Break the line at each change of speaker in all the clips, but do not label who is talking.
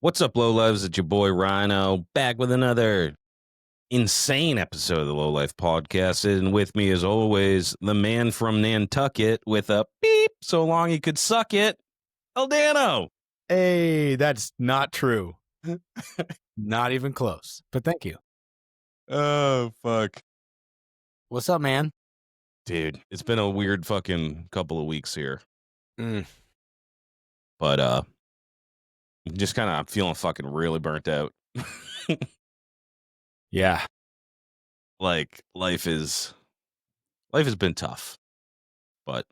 What's up, Lowlives? It's your boy Rhino back with another insane episode of the Lowlife podcast. And with me, as always, the man from Nantucket with a beep so long he could suck it, Eldano.
Hey, that's not true. Not even close. But thank you.
Oh, fuck.
What's up, man?
Dude, it's been a weird fucking couple of weeks here.
Mm.
But, just kind of feeling fucking really burnt out.
Yeah.
Like, life has been tough. But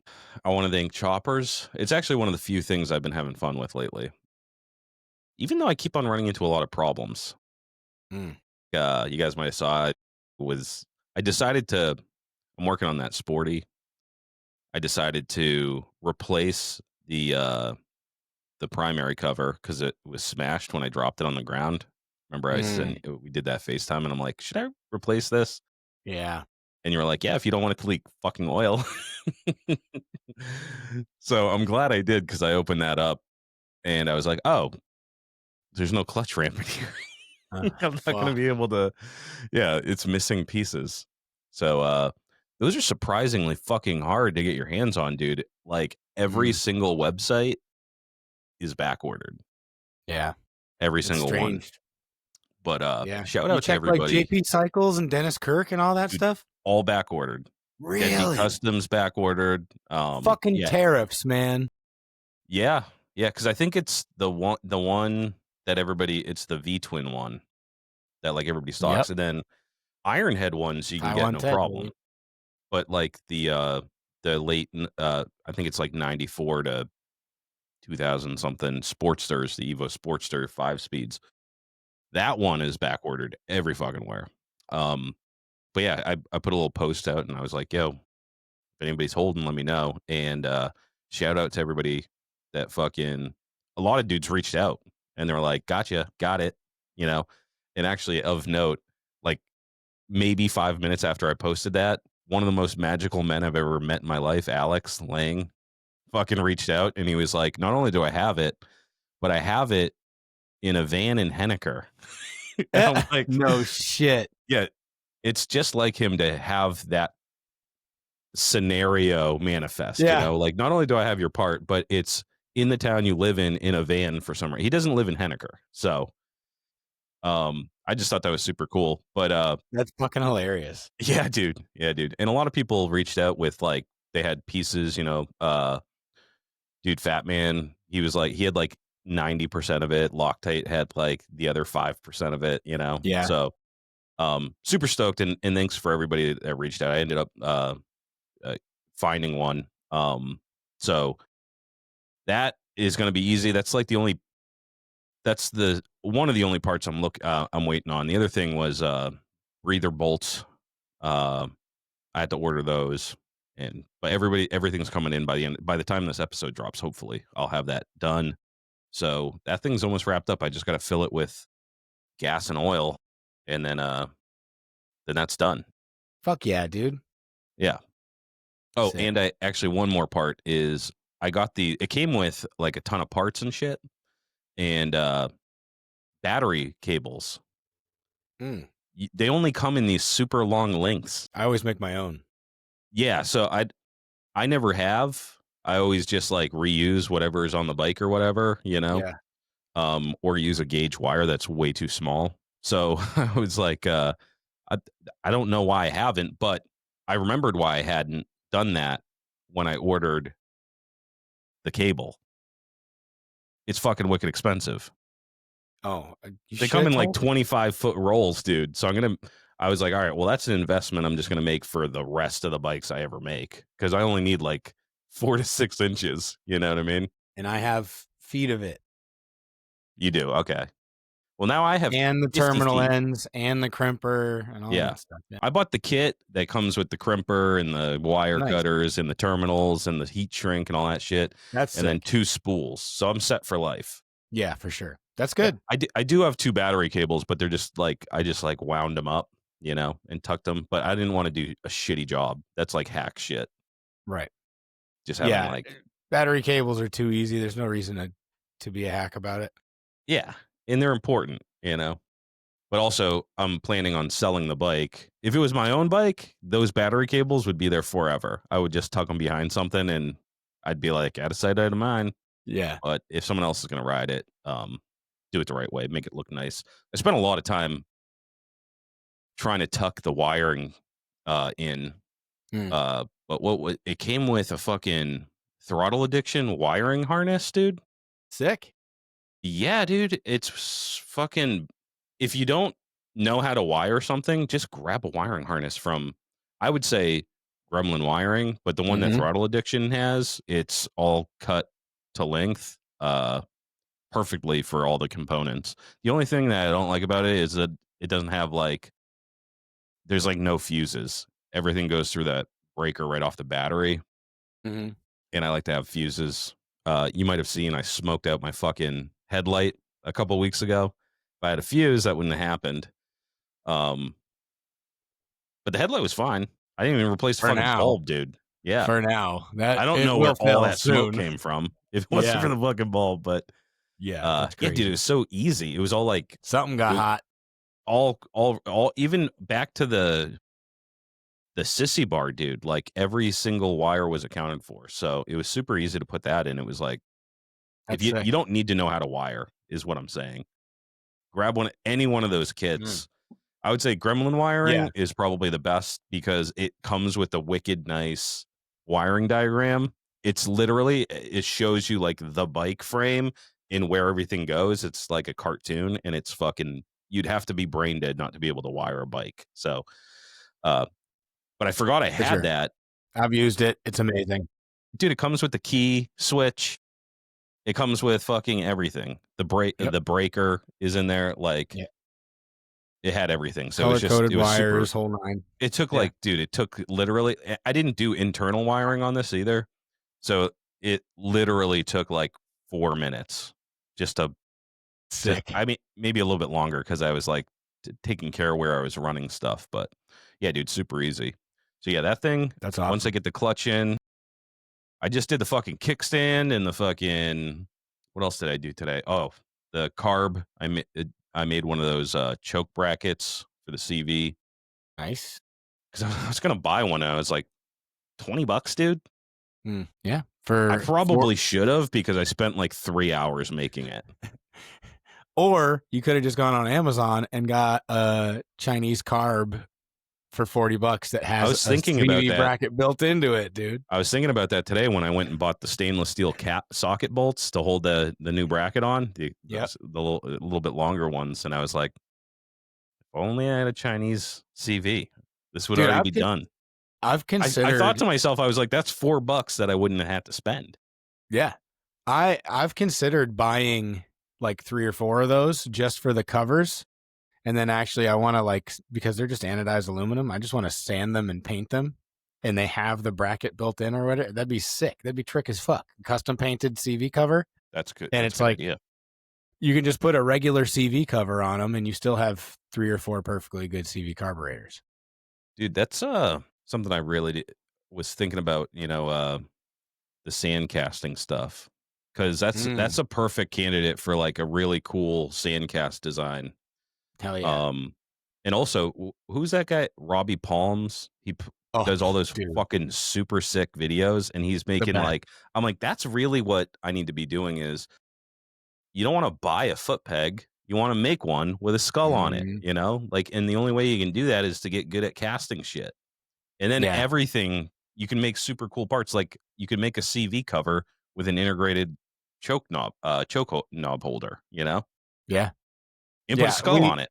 I want to thank Choppers. It's actually one of the few things I've been having fun with lately. Even though I keep on running into a lot of problems.
Mm.
You guys might have saw I decided to, I'm working on that Sporty. I decided to replace the primary cover because it was smashed when I dropped it on the ground. Remember we did that FaceTime and I'm like, should I replace this?
Yeah.
And you were like, yeah, if you don't want it to leak fucking oil. So I'm glad I did because I opened that up and I was like, oh, there's no clutch ramp in here. I'm not going to be able to. Yeah, it's missing pieces. So those are surprisingly fucking hard to get your hands on, dude. Like every single website is back ordered.
Yeah.
Every single one. But
yeah.
shout out to everybody.
Like JP Cycles and Dennis Kirk and all that stuff?
All back ordered.
Really?
Deadly Customs back ordered.
Fucking tariffs, man.
Yeah. Yeah, because I think it's the one that it's the V-twin one that like everybody stocks. Yep. And then Ironhead ones you can get no problem. Baby. But like the late I think it's like 94 to 2000 something Sportsters, the Evo Sportster 5 speeds. That one is back ordered every fucking where. But yeah, I put a little post out and I was like, yo, if anybody's holding, let me know. And shout out to everybody that fucking, a lot of dudes reached out and they were like, gotcha, got it, you know. And actually, of note, like maybe 5 minutes after I posted that, one of the most magical men I've ever met in my life, Alex Lang, fucking reached out and he was like, not only do I have it, but I have it in a van in Henniker.
I'm like, no shit.
Yeah, it's just like him to have that scenario manifest. Yeah. You know, like not only do I have your part, but it's in the town you live in a van for some reason. He doesn't live in Henniker, so I just thought that was super cool. But
that's fucking hilarious.
Yeah, dude. And a lot of people reached out with like they had pieces, you know, dude, Fat Man, he had like 90% of it. Loctite had like the other 5% of it, you know.
Yeah.
So super stoked and thanks for everybody that reached out. I ended up finding one. So that is going to be easy. That's like one of the only parts I'm waiting on. The other thing was breather bolts. I had to order those, but everything's coming in by the time this episode drops. Hopefully I'll have that done. So that thing's almost wrapped up. I just got to fill it with gas and oil, and then that's done.
Fuck yeah, dude.
Yeah. Oh, sick. And I actually, one more part is I got it came with like a ton of parts and shit and battery cables. They only come in these super long lengths.
I always make my own.
Yeah. So I never have. I always just like reuse whatever is on the bike or whatever, you know, or use a gauge wire that's way too small. So I was like, I don't know why I haven't, but I remembered why I hadn't done that when I ordered the cable. It's fucking wicked expensive.
Oh,
they come in like 25-foot rolls, dude. So I was like, all right, well, that's an investment I'm just going to make for the rest of the bikes I ever make. Cause I only need like 4 to 6 inches. You know what I mean?
And I have feet of it.
You do. Okay. Well, now I have
and the terminal ends and the crimper and all that stuff. Yeah.
I bought the kit that comes with the crimper and the wire cutters and the terminals and the heat shrink and all that shit.
That's
and then 2 spools. So I'm set for life.
Yeah, for sure. That's good.
Yeah, I do have 2 battery cables, but they're just like I just like wound them up, you know, and tucked them. But I didn't want to do a shitty job. That's like hack shit.
Right.
Just having like
battery cables are too easy. There's no reason to be a hack about it.
Yeah. and they're important, you know. But also, I'm planning on selling the bike. If it was my own bike, those battery cables would be there forever. I would just tuck them behind something, and I'd be like, out of sight, out of mind.
Yeah.
But if someone else is going to ride it, do it the right way, make it look nice. I spent a lot of time trying to tuck the wiring in.
Mm.
But it came with a fucking throttle addiction wiring harness, dude.
Sick.
Yeah, dude, fucking. If you don't know how to wire something, just grab a wiring harness from, I would say, Gremlin Wiring, but the one that
Mm-hmm.
Throttle Addiction has, it's all cut to length, perfectly for all the components. The only thing that I don't like about it is that it doesn't have like, there's like no fuses. Everything goes through that breaker right off the battery,
Mm-hmm.
and I like to have fuses. You might have seen I smoked out my fucking headlight a couple weeks ago. If I had a fuse, that wouldn't have happened. Um, but the headlight was fine. I didn't even replace the
For
fucking
now.
bulb, dude. Yeah.
For now. That
I don't
it
know where
will
all
fail
that smoke
soon.
came from if it wasn't
Yeah.
for the fucking bulb, but
Yeah, that's
yeah, dude, it
crazy.
was so easy. It was all like
Something
it
got
was
hot.
all even back to the sissy bar, dude. Like every single wire was accounted for. So it was super easy to put that in. It was like if
That's
you
sick.
don't need to know how to wire, is what I'm saying. Grab any one of those
Mm.
kits. I would say Gremlin
Yeah.
wiring is probably the best because it comes with a wicked nice wiring diagram. It's literally, it shows you like the bike frame and where everything goes. It's like a cartoon, and it's fucking, you'd have to be brain dead not to be able to wire a bike. So, uh, but I forgot I
For
had
sure.
that.
I've used it. It's amazing.
Dude, it comes with the key switch. It comes with fucking everything.
Yep.
The breaker is in there. Like
Yeah.
it had everything. So
Color coded
it was super.
wires, whole nine.
It took
Yeah.
like, dude, it took literally, I didn't do internal wiring on this either. So it literally took like 4 minutes just
Sick.
I mean, maybe a little bit longer because I was like taking care of where I was running stuff. But yeah, dude, super easy. So yeah, that thing,
That's
once I
awesome.
get the clutch in, I just did the fucking kickstand and the fucking, what else did I do today? Oh, the carb. I made one of those choke brackets for the CV
Nice.
because I was going to buy one. And I was like, $20, dude.
Yeah.
I
For
probably should have because I spent like 3 hours making it.
or you could have just gone on Amazon and got a Chinese carb for $40 that
I
has
was
a
thinking about
CV
that.
bracket built into it, dude.
I was thinking about that today when I went and bought the stainless steel cap socket bolts to hold the new bracket on,
Yep.
the little bit longer ones, and I was like, if only I had a Chinese CV, this would
Dude,
already be done.
I've
I thought
considered
to myself, I was like, that's $4 that I wouldn't have had to spend.
yeah. I've considered buying like 3 or 4 of those just for the covers. And then actually I want to like because they're just anodized aluminum, I just want to sand them and paint them. And they have the bracket built in or whatever. That'd be sick. That'd be trick as fuck. Custom painted CV cover.
That's good.
And
That's a
it's
good
like
idea,
you can just put a regular CV cover on them and you still have 3 or 4 perfectly good CV carburetors.
dude. That's something I really was thinking about. The sand casting stuff because that's a perfect candidate for like a really cool sand cast design.
Hell yeah.
Um, and also, who's that guy? Robbie Palms.
Oh,
Does all those
dude.
fucking super sick videos, and he's
The
making
best.
like, I'm like, that's really what I need to be doing. Is you don't want to buy a foot peg, you want to make one with a skull on it.
Mhm.
Like, and the only way you can do that is to get good at casting shit, and then
Yeah.
everything you can make super cool parts. Like you can make a CV cover with an integrated choke knob holder.
Yeah.
And put a
Yeah.
skull on it.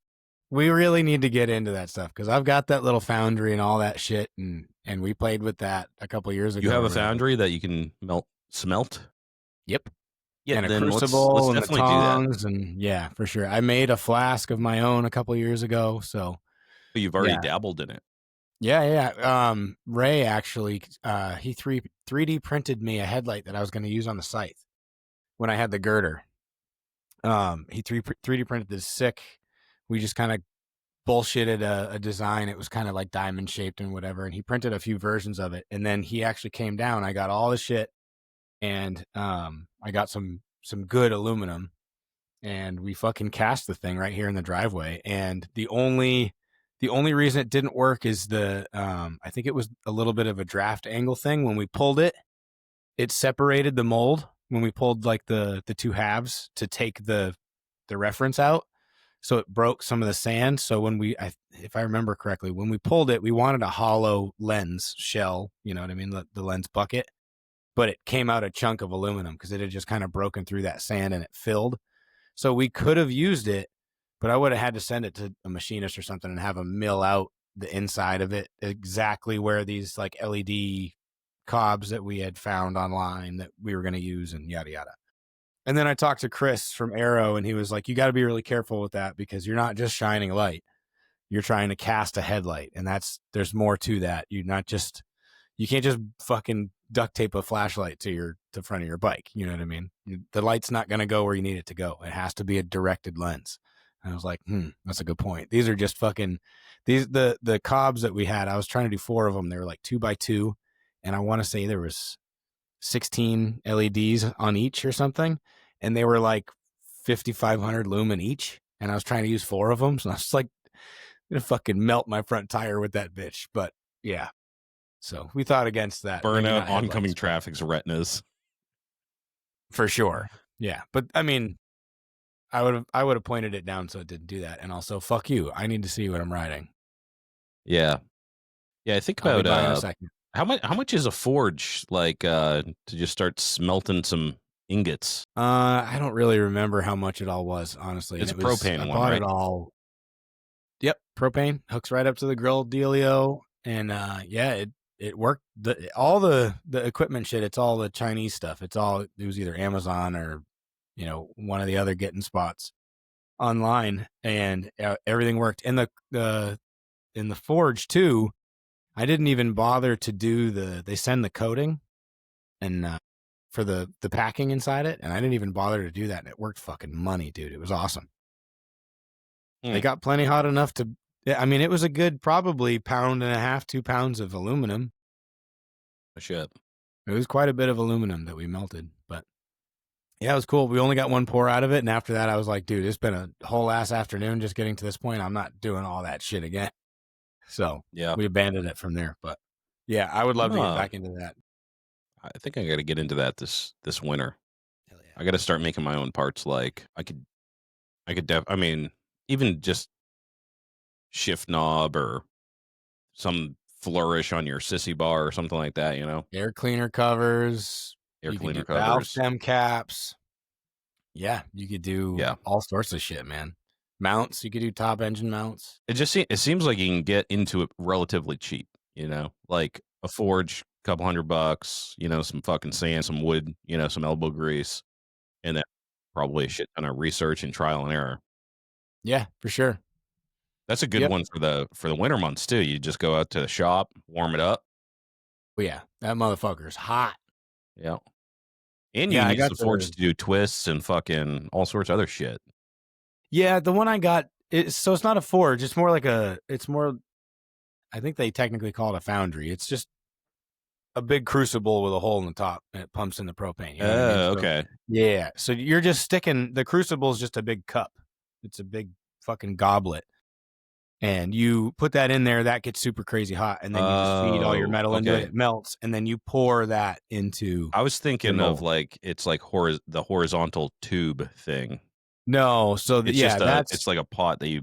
We really need to get into that stuff because I've got that little foundry and all that shit, and we played with that a couple years
You
ago
have
or
a
whatever.
foundry that you can smelt.
Yep.
Yeah,
And a
then let's
crucible and the
definitely do that.
tongs and yeah, for sure. I made a flask of my own a couple years ago, so
But you've already
yeah,
dabbled in it.
yeah. Ray actually, he 3D printed me a headlight that I was going to use on the scythe when I had the girder. He 3D printed this sick. We just kind of bullshitted a design. It was kind of like diamond shaped and whatever. And he printed a few versions of it. And then he actually came down. I got all the shit and I got some good aluminum and we fucking cast the thing right here in the driveway. And the only reason it didn't work is I think it was a little bit of a draft angle thing. When we pulled it, it separated the mold when we pulled like the two halves to take the reference out. So it broke some of the sand. So when if I remember correctly, when we pulled it, we wanted a hollow lens shell, you know what I mean? The lens bucket, but it came out a chunk of aluminum because it had just kind of broken through that sand and it filled. So we could have used it, but I would have had to send it to a machinist or something and have them mill out the inside of it exactly where these like LED cobs that we had found online that we were going to use and yada, yada. And then I talked to Chris from Arrow, and he was like, you got to be really careful with that because you're not just shining light. You're trying to cast a headlight. And there's more to that. You can't just fucking duct tape a flashlight to the front of your bike. You know what I mean? The light's not going to go where you need it to go. It has to be a directed lens. And I was like, that's a good point. These are just fucking, the cobs that we had, I was trying to do 4 of them. They were like 2x2. And I want to say there was 16 LEDs on each or something. And they were like 5,500 lumen each. And I was trying to use 4 of them. So I was like, I'm going to fucking melt my front tire with that bitch. But yeah. So we thought against that.
Burn out oncoming traffic's retinas.
For sure. Yeah. But I mean, I would have pointed it down so it didn't do that. And also, fuck you. I need to see what I'm riding.
Yeah. Yeah. I think about in a second. How much is a forge like to just start smelting some ingots?
I don't really remember how much it all was, honestly.
It's propane one, right?
It all. Yep, propane hooks right up to the grill dealio, and yeah, it worked. All the equipment shit, it's all the Chinese stuff. It was either Amazon or one of the other getting spots online, and everything worked. And in the forge too, I didn't even bother to do they send the coating and for the packing inside it, and I didn't even bother to do that, and it worked fucking money, dude. It was awesome. They got plenty hot enough to, I mean, it was a good probably 1.5 to 2 pounds of aluminum.
Shit.
It was quite a bit of aluminum that we melted, but yeah, it was cool. We only got 1 pour out of it, and after that I was like, dude, it's been a whole ass afternoon just getting to this point. I'm not doing all that shit again. So yeah, we abandoned it from there. But yeah, I would love to get back into that.
I think I got to get into that this winter. Hell yeah. I got to start making my own parts. Like I mean, even just shift knob or some flourish on your sissy bar or something like that,
Air cleaner covers, valve stem caps. Yeah, you could do all sorts of shit, man. Mounts, you could do top engine mounts.
It seems like you can get into it relatively cheap, like a forge, couple $100, some fucking sand, some wood, some elbow grease, and then probably a shit ton of research and trial and error.
Yeah, for sure.
That's a good one for the winter months too. You just go out to the shop, warm it up.
Oh yeah, that motherfucker's hot.
Yeah. And you can use the forge to do twists and fucking all sorts of other shit.
Yeah, the one I got, it's not a forge. It's more like I think they technically call it a foundry. It's just a big crucible with a hole in the top, and it pumps in the propane. You know what I mean?
Okay.
Yeah, so you're just sticking, the crucible is just a big cup. It's a big fucking goblet. And you put that in there, that gets super crazy hot, and then you just feed all your metal into it, it melts, and then you pour that into.
I was thinking of it's like the horizontal tube thing.
No, so
it's like a pot that you.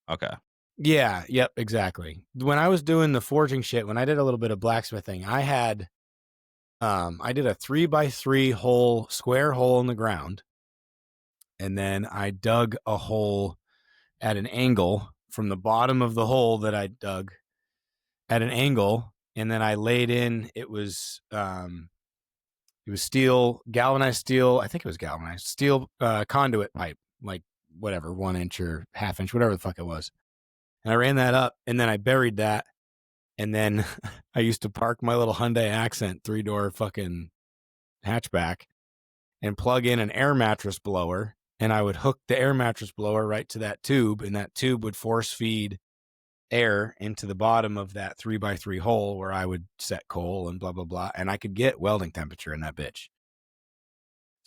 Okay.
Yeah. Yep. Exactly. When I was doing the forging shit, when I did a little bit of blacksmithing, I did a 3x3 square hole in the ground, and then I dug a hole at an angle from the bottom of the hole that I dug at an angle, and then I laid in. It was steel, galvanized steel. I think it was galvanized steel conduit pipe, like whatever, 1 inch or ½ inch, whatever the fuck it was. And I ran that up, and then I buried that. And then I used to park my little Hyundai Accent 3-door fucking hatchback and plug in an air mattress blower. And I would hook the air mattress blower right to that tube, and that tube would force feed air into the bottom of that 3x3 hole where I would set coal and blah, blah, blah. And I could get welding temperature in that bitch.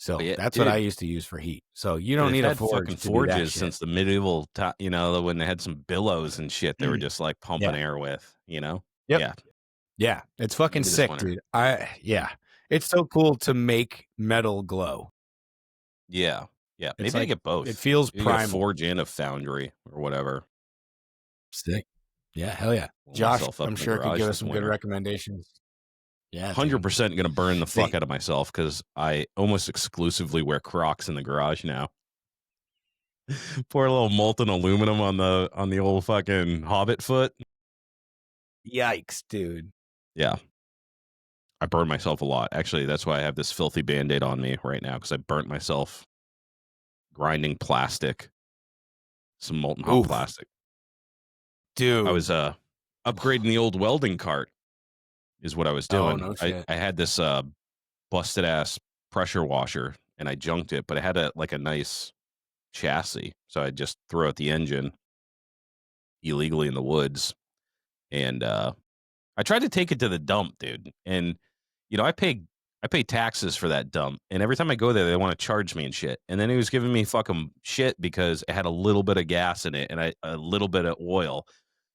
Oh,
So
yeah,
that's what I
dude.
used to use for heat. So you
Yeah,
don't
they've
need a
had
forge
fucking
to do that
forges
shit.
since the medieval ti when they had some billows and shit they were just, like, pumping
Yeah.
air with, you know?
Yep.
Yeah.
Yeah. It's fucking
Maybe this
sick,
winter.
dude. Yeah. It's so cool to make metal glow.
Yeah. Yeah,
It's
maybe I
like
get
it
both.
feels
You get a
primal.
forge and a foundry or whatever.
Sick. Yeah, hell yeah.
Blow
Josh,
myself up
I'm
in the
sure could
garage
give us
this
some good
winter.
recommendations. Yeah, dude.
100% gonna burn the fuck
They
out of myself because I almost exclusively wear Crocs in the garage now. Pour a little molten aluminum on the old fucking hobbit foot.
Yikes, dude.
Yeah, I burn myself a lot. Actually, that's why I have this filthy Band-Aid on me right now because I burnt myself grinding plastic, some molten hot
Oof.
plastic. I
Dude.
was, upgrading the old welding cart is what I was
Oh,
doing.
no
I
shit.
I had this, busted ass pressure washer and I junked it, but it had a nice chassis. So I just threw out the engine illegally in the woods and I tried to take it to the dump, dude. And I pay taxes for that dump. And every time I go there, they want to charge me and shit. And then he was giving me fucking shit because it had a little bit of gas in it and a little bit of oil.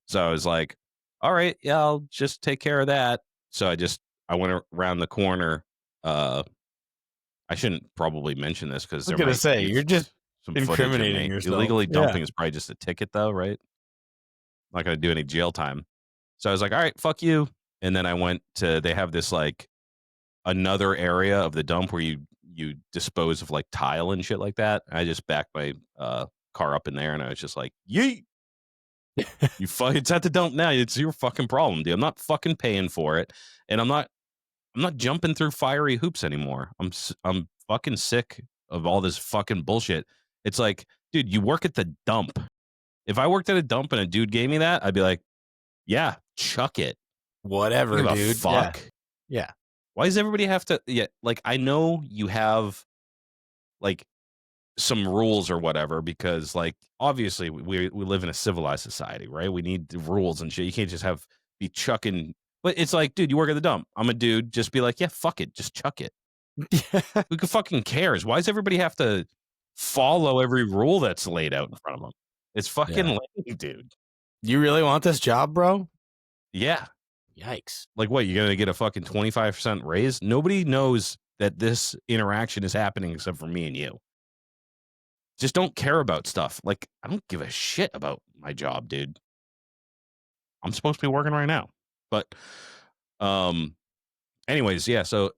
So I was like, all right, yeah, I'll just take care of that. So I went around the corner. I shouldn't probably mention this because
I was
there
gonna
might
say,
be
you're just
some footage of
incriminating
me.
yourself.
Illegally
Yeah.
dumping is probably just a ticket, though, right? Not going to do any jail time. So I was like, all right, fuck you. And then I went to, they have this like another area of the dump where you dispose of like tile and shit like that. I just backed my car up in there and I was just like, yeet. It's at the dump now. It's your fucking problem, dude. I'm not fucking paying for it. And I'm not jumping through fiery hoops anymore. I'm fucking sick of all this fucking bullshit. It's like, dude, you work at the dump. If I worked at a dump and a dude gave me that, I'd be like, yeah, chuck it. I
Whatever,
give a
dude. Yeah.
fuck.
Yeah.
Why does everybody have to? Yeah, like I know you have like some rules or whatever because like obviously we live in a civilized society, right? We need the rules and shit. You can't just be chucking. But it's like, dude, you work at the dump. I'm a dude. Just be like, yeah, fuck it, just chuck it. Who could fucking cares? Why does everybody have to follow every rule that's laid out in front of them? It's fucking
Yeah.
lame, dude.
You really want this job, bro?
Yeah.
Yikes.
Like, what? You're gonna get a fucking 25% raise? Nobody knows that this interaction is happening except for me and you. Just don't care about stuff. Like, I don't give a shit about my job, dude. I'm supposed to be working right now. But um anyways, yeah, so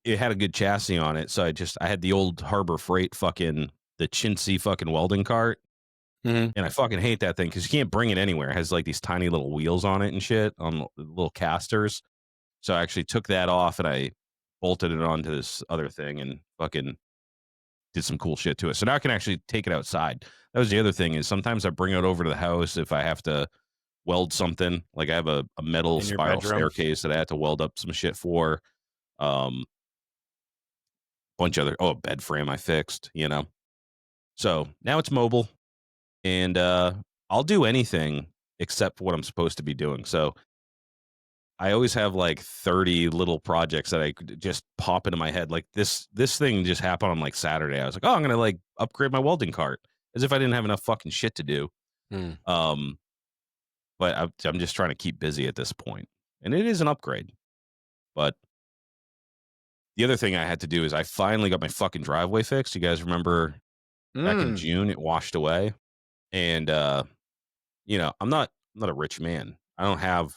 it had a good chassis on it. So I had the old Harbor Freight the chintzy fucking welding cart.
Mhm.
And I fucking hate that thing because you can't bring it anywhere. It has like these tiny little wheels on it and shit on little casters. So I actually took that off and I bolted it onto this other thing and fucking did some cool shit to it. So now I can actually take it outside. That was the other thing is sometimes I bring it over to the house if I have to weld something. Like I have a metal
In your
spiral
bedroom?
staircase that I had to weld up some shit for. Bunch of other a bed frame I fixed. So now it's mobile and I'll do anything except what I'm supposed to be doing. So I always have like 30 little projects that I could just pop into my head. Like this thing just happened on like Saturday. I was like, oh, I'm gonna like upgrade my welding cart as if I didn't have enough fucking shit to do.
Mm.
Um, but I'm just trying to keep busy at this point, and it is an upgrade. But the other thing I had to do is I finally got my fucking driveway fixed. You guys remember back in
Mm.
June it washed away, and I'm not a rich man. I don't have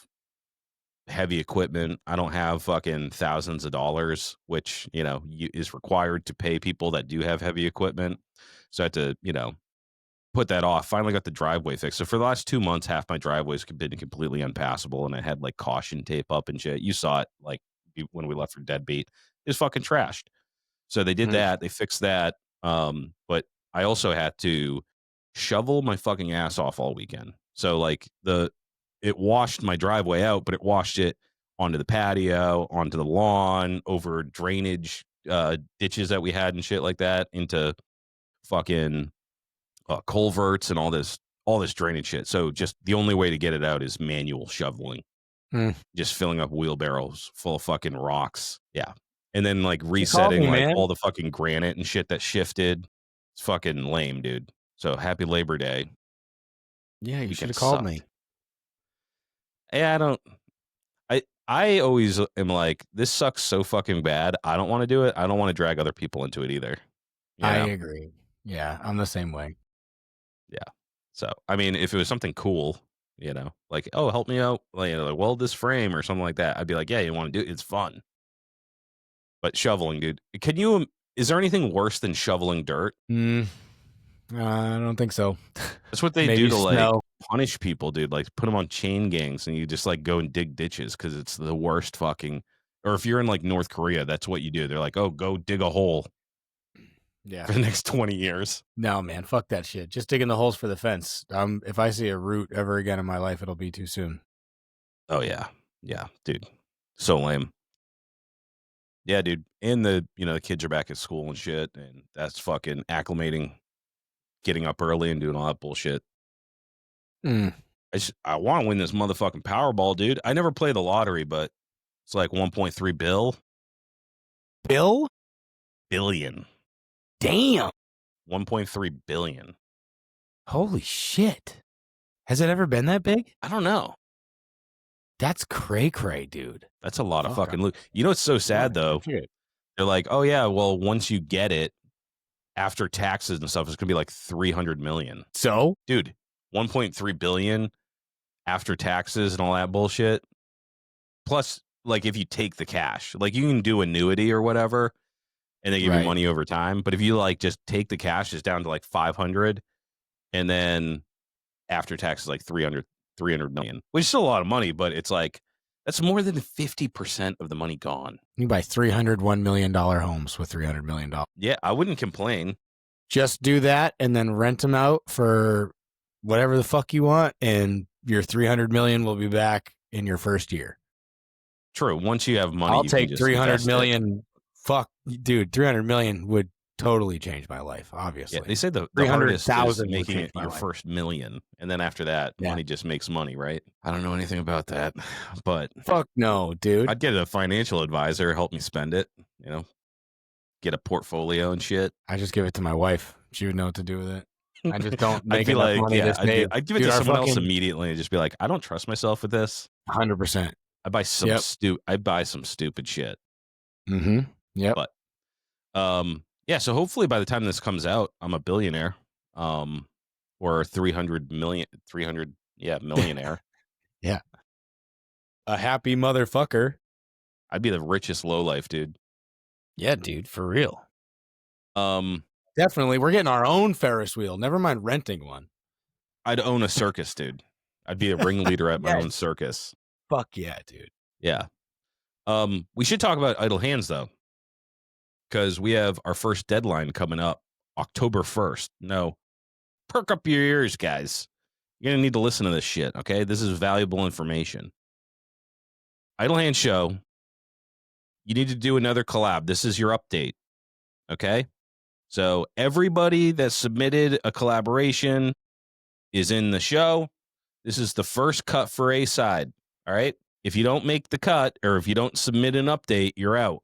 heavy equipment. I don't have fucking thousands of dollars, which, is required to pay people that do have heavy equipment. So I had to, put that off. Finally got the driveway fixed. So for the last 2 months, half my driveway's been completely unpassable and I had like caution tape up and shit. You saw it like when we left for Deadbeat. It was fucking trashed. So they did
Mhm.
that. They fixed that. But I also had to shovel my fucking ass off all weekend. So like it washed my driveway out, but it washed it onto the patio, onto the lawn, over drainage ditches that we had and shit like that, into fucking culverts and all this drainage shit. So just the only way to get it out is manual shoveling,
Mm.
just filling up wheelbarrows full of fucking rocks. Yeah. and then like
You called
resetting
me,
like
man.
all the fucking granite and shit that shifted. It's fucking lame, dude. So happy Labor Day.
Yeah, you should
Weekend
have called
sucked.
me.
Yeah, I always am like, this sucks so fucking bad. I don't want to do it. I don't want to drag other people into it either. You
I
know?
agree. Yeah, I'm the same way.
Yeah. So I mean, if it was something cool, like, oh, help me out, like weld this frame or something like that, I'd be like, yeah, you want to do it? It's fun. But shoveling, dude, is there anything worse than shoveling dirt?
I don't think so.
That's what they do
Maybe
to like
snow.
punish people, dude. Like put them on chain gangs and you just like go and dig ditches because it's the worst fucking. Or if you're in like North Korea, that's what you do. They're like, oh, go dig a hole
Yeah.
for the next 20 years.
No, man, fuck that shit. Just digging the holes for the fence. If I see a root ever again in my life, it'll be too soon.
Oh yeah, yeah, dude, so lame. Yeah, dude, and the kids are back at school and shit, and that's fucking acclimating, getting up early and doing all that bullshit.
Mm.
I want to win this motherfucking Powerball, dude. I never play the lottery, but it's like 1.3
Bill?
billion.
Damn.
1.3 billion.
Holy shit. Has it ever been that big?
I don't know.
That's cray, dude.
That's a lot of fucking loot. You know what's so sad though?
Shit.
They're like, oh yeah, well once you get it, after taxes and stuff, it's gonna be like 300 million.
So,
Dude, 1.3 billion after taxes and all that bullshit. Plus, like if you take the cash, like you can do annuity or whatever, and they give you money over time. But if you like just take the cash, it's down to like 500, and then after taxes like 300 million, which is still a lot of money, but it's like that's more than 50% of the money gone.
You buy $301 million homes with $300 million.
Yeah, I wouldn't complain.
Just do that and then rent them out for whatever the fuck you want, and your 300 million will be back in your first year.
True. Once you have money,
I'll
you
take
can just
300 million. Fuck, dude, 300 million would totally change my life. Obviously,
yeah, they say the hardest is making it your first million, and then after that, money just makes money, right? I don't know anything about that, but
fuck no, dude.
I'd get a financial advisor help me spend it. Get a portfolio and shit.
I just give it to my wife. She would know what to do with it. I just don't make
I'd be
enough
like,
money to save.
I'd give it to someone else immediately and just be like, I don't trust myself with this.
100%.
I buy some stupid shit.
Mm-hmm. Yep.
But yeah, so hopefully by the time this comes out, I'm a billionaire. Or 300 millionaire.
Yeah. A happy motherfucker.
I'd be the richest lowlife dude.
Yeah, dude, for real. Definitely. We're getting our own Ferris wheel. Never mind renting one.
I'd own a circus, dude. I'd be a ringleader at my own circus.
Fuck yeah, dude.
Yeah. We should talk about idle hands though, because we have our first deadline coming up October 1st. No, perk up your ears, guys. You're gonna need to listen to this shit. Okay, this is valuable information. Idle Hand Show. You need to do another collab. This is your update. Okay. So everybody that submitted a collaboration is in the show. This is the first cut for A side. All right. If you don't make the cut or if you don't submit an update, you're out.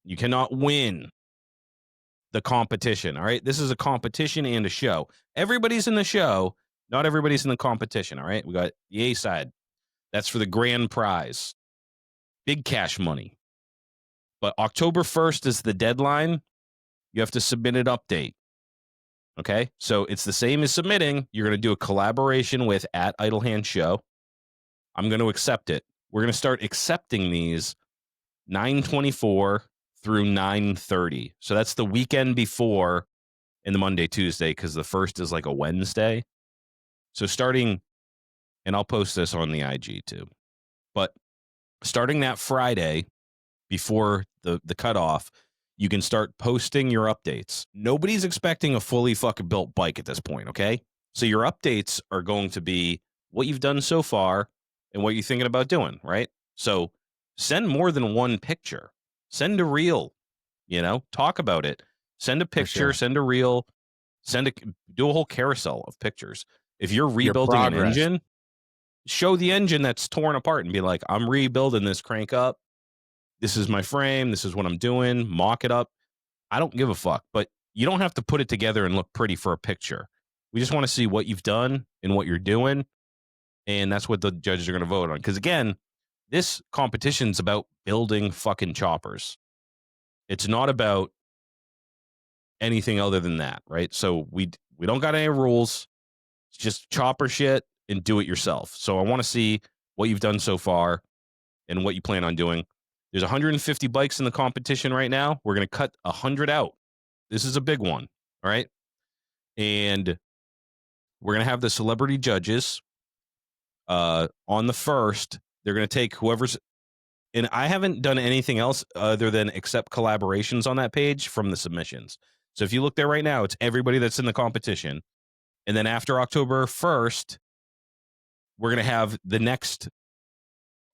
You cannot win the competition. All right. This is a competition and a show. Everybody's in the show. Not everybody's in the competition. All right. We got the A side. That's for the grand prize. Big cash money. But October 1st is the deadline. You have to submit an update. Okay? So it's the same as submitting. You're going to do a collaboration with @IdleHandShow. I'm going to accept it. We're going to start accepting these 9/24 through 9/30. So that's the weekend before and the Monday, Tuesday, because the first is like a Wednesday. So starting, and I'll post this on the IG too, but starting that Friday before the cutoff, you can start posting your updates. Nobody's expecting a fully fucking built bike at this point, okay? So your updates are going to be what you've done so far and what you're thinking about doing, right? So send more than one picture. Send a reel, talk about it. Send a picture, send a reel, do a whole carousel of pictures. If you're rebuilding an engine, show the engine that's torn apart and be like, I'm rebuilding this crank up. this is my frame, this is what I'm doing, mock it up. I don't give a fuck, but you don't have to put it together and look pretty for a picture. We just want to see what you've done and what you're doing, and that's what the judges are going to vote on. Because again, this competition's about building fucking choppers. It's not about anything other than that, right? So we don't got any rules. It's just chopper shit and do it yourself. So I want to see what you've done so far and what you plan on doing. There's 150 bikes in the competition right now. We're going to cut 100 out. This is a big one, all right? And we're going to have the celebrity judges on the first. They're going to take whoever's, and I haven't done anything else other than accept collaborations on that page from the submissions. So if you look there right now, it's everybody that's in the competition. And then after October 1st, we're going to have the next,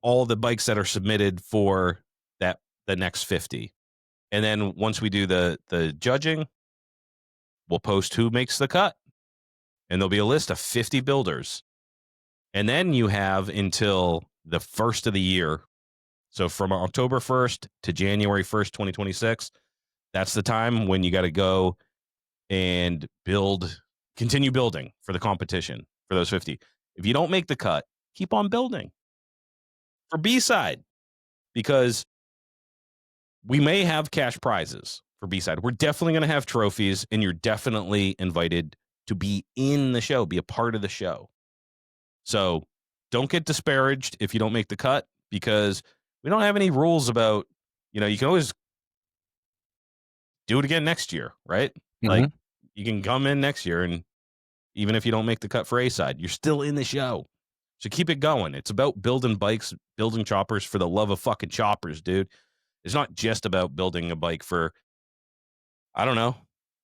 all the bikes that are submitted for that, the next 50. And then once we do the judging, we'll post who makes the cut. And there'll be a list of 50 builders. And then you have until the first of the year. So from October 1st to January 1st, 2026, that's the time when you got to go and continue building for the competition for those 50. If you don't make the cut, keep on building for B-side, because we may have cash prizes for B-side. We're definitely going to have trophies, and you're definitely invited to be in the show, be a part of the show. So don't get disparaged if you don't make the cut, because we don't have any rules about, you know, you can always do it again next year, right? Mm-hmm. Like, you can come in next year, and even if you don't make the cut for A-side, you're still in the show. So keep it going. It's about building bikes, building choppers for the love of fucking choppers, dude. It's not just about building a bike for, I don't know,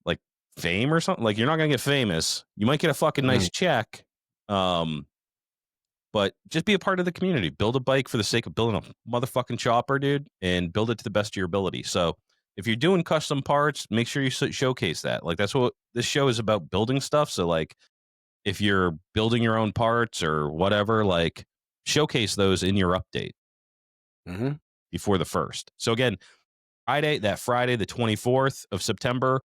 like fame or something. Like, you're not going to get famous. You might get a fucking nice check. But just be a part of the community. Build a bike for the sake of building a motherfucking chopper, dude, and build it to the best of your ability. So if you're doing custom parts, make sure you showcase that. Like, that's what this show is about, building stuff. So, like, if you're building your own parts or whatever, like, showcase those in your update before the 1st. So again, Friday, the 24th of September,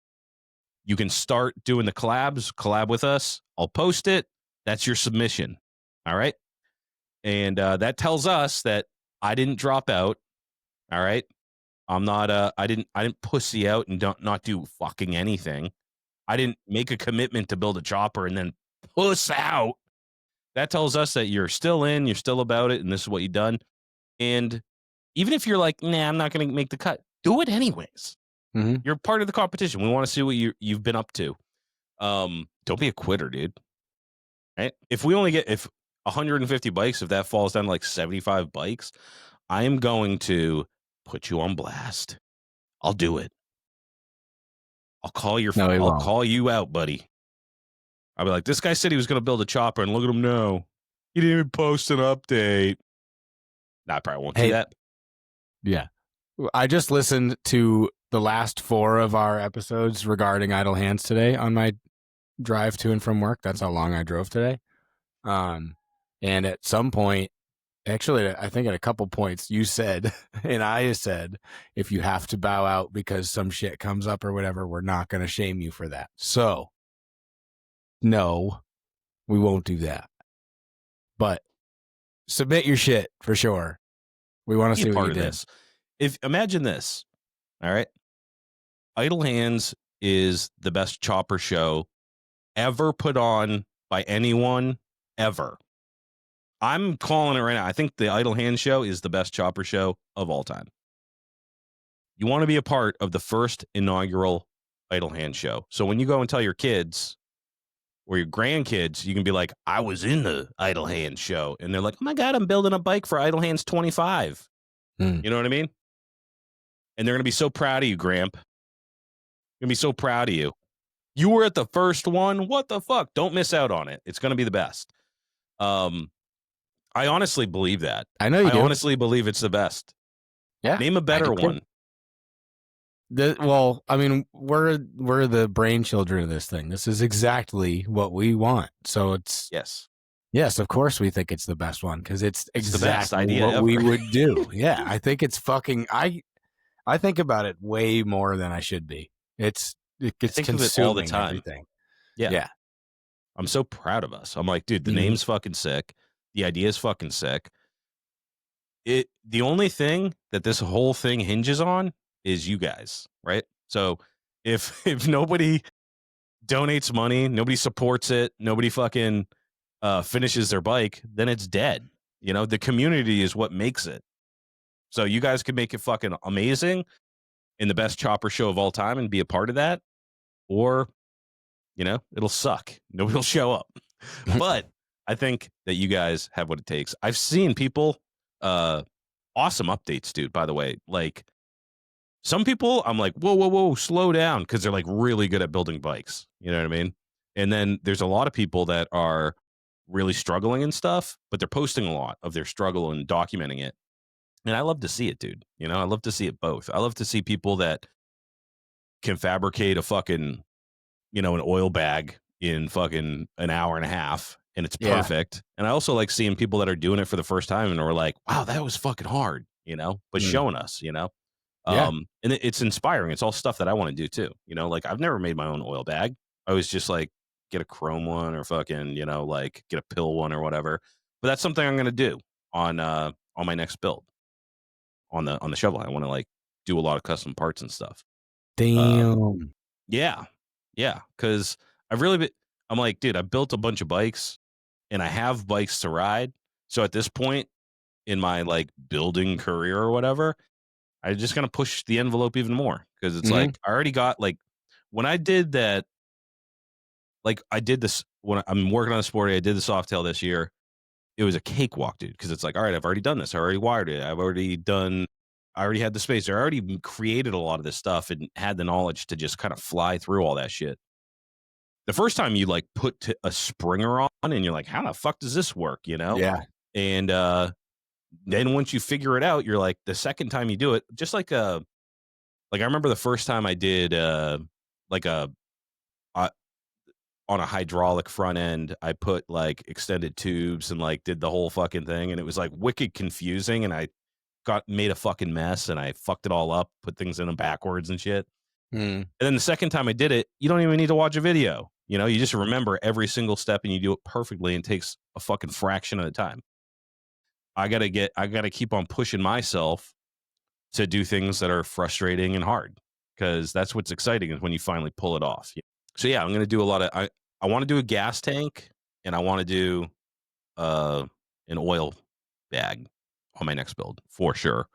you can start doing the collab with us. I'll post it. That's your submission. All right. And that tells us that I didn't drop out. All right. I'm not I didn't pussy out and not do fucking anything. I didn't make a commitment to build a chopper and then puss out. That tells us that you're still in, you're still about it, and this is what you've done. And even if you're like, nah, I'm not going to make the cut, do it anyways. You're part of the competition. We want to see what you've been up to. Don't be a quitter, dude. Right? If 150 bikes, if that falls down to like 75 bikes, I am going to put you on blast. I'll do it. I'll call you out, buddy. I'll be like, this guy said he was going to build a chopper, and look at him now. He didn't even post an update. Nah, I probably won't do that.
Yeah. I just listened to the last 4 of our episodes regarding idle hands today on my drive to and from work. That's how long I drove today. And at some point, actually, I think at a couple points, you said, and I said, if you have to bow out because some shit comes up or whatever, we're not going to shame you for that. So, no, we won't do that. But submit your shit for sure. We want to see what you did.
Imagine this, all right? Idle Hands is the best chopper show ever put on by anyone ever. I'm calling it right now. I think the Idle Hands show is the best chopper show of all time. You want to be a part of the first inaugural Idle Hands show. So when you go and tell your kids or your grandkids, you can be like, I was in the Idle Hands show. And they're like, oh my God, I'm building a bike for Idle Hands 25. You know what I mean? And they're going to be so proud of you, Gramp. They're going to be so proud of you. You were at the first one. What the fuck? Don't miss out on it. It's going to be the best. I honestly believe that.
I know you do.
I honestly believe it's the best.
Yeah.
Name a better one.
Well, I mean, we're the brain children of this thing. This is exactly what we want. So it's
yes.
Yes, of course we think it's the best one because it's
It's the best
exactly
idea
what we
ever.
would do. Yeah, I think it's fucking. I think about it way more than I should be.
I
It's
think of it all the
consuming
time.
everything.
Yeah.
Yeah.
I'm so proud of us. I'm like, dude, the
Mm-hmm.
name's fucking sick. The idea is fucking sick. The only thing that this whole thing hinges on is you guys, right? So if if nobody donates money, nobody supports it, nobody fucking finishes their bike, then it's dead. You know, the community is what makes it. So you guys can make it fucking amazing in the best chopper show of all time and be a part of that, or it'll suck. Nobody will show up. But I think that you guys have what it takes. I've seen people, uh, awesome updates, dude. By the way, like some people, I'm like, whoa, whoa, whoa, slow down, because they're like really good at building bikes. You know what I mean? And then there's a lot of people that are really struggling and stuff, but they're posting a lot of their struggle and documenting it. And I love to see it, dude. I love to see it both. I love to see people that can fabricate a fucking, an oil bag in fucking an hour and a half and it's
Yeah.
perfect. And I also like seeing people that are doing it for the first time and are like, wow, that was fucking hard, but
Mm.
showing us,
Yeah.
and it's inspiring. It's all stuff that I want to do too. Like I've never made my own oil bag. I was just like get a chrome one or fucking, like get a pill one or whatever. But that's something I'm going to do on my next build on the shovel. I want to like do a lot of custom parts and stuff. Um,
Damn.
yeah. Yeah. Cause I've really been, I'm like, dude, I built a bunch of bikes and I have bikes to ride. So at this point in my like building career or whatever, I just gonna push the envelope even more because it's
Mm-hmm.
like I already got like when I did that, like I did this when I'm working on a sporty, I did the Softail this year. It was a cakewalk, dude, because it's like, all right, I've already done this. I already wired it. I already had the space. I already created a lot of this stuff and had the knowledge to just kind of fly through all that shit. The first time you like put a springer on and you're like, how the fuck does this work?
Yeah.
And then once you figure it out, you're like, the second time you do it, just like I remember the first time I did like uh on a hydraulic front end, I put like extended tubes and like did the whole fucking thing, and it was like wicked confusing, and I got made a fucking mess, and I fucked it all up, put things in them backwards and shit.
Mm.
And then the second time I did it, you don't even need to watch a video. You just remember every single step and you do it perfectly and takes a fucking fraction of the time. I gotta keep on pushing myself to do things that are frustrating and hard because that's what's exciting is when you finally pull it off. So yeah, I'm gonna do a lot of I want to do a gas tank and I want to do uh an oil bag on my next build for sure.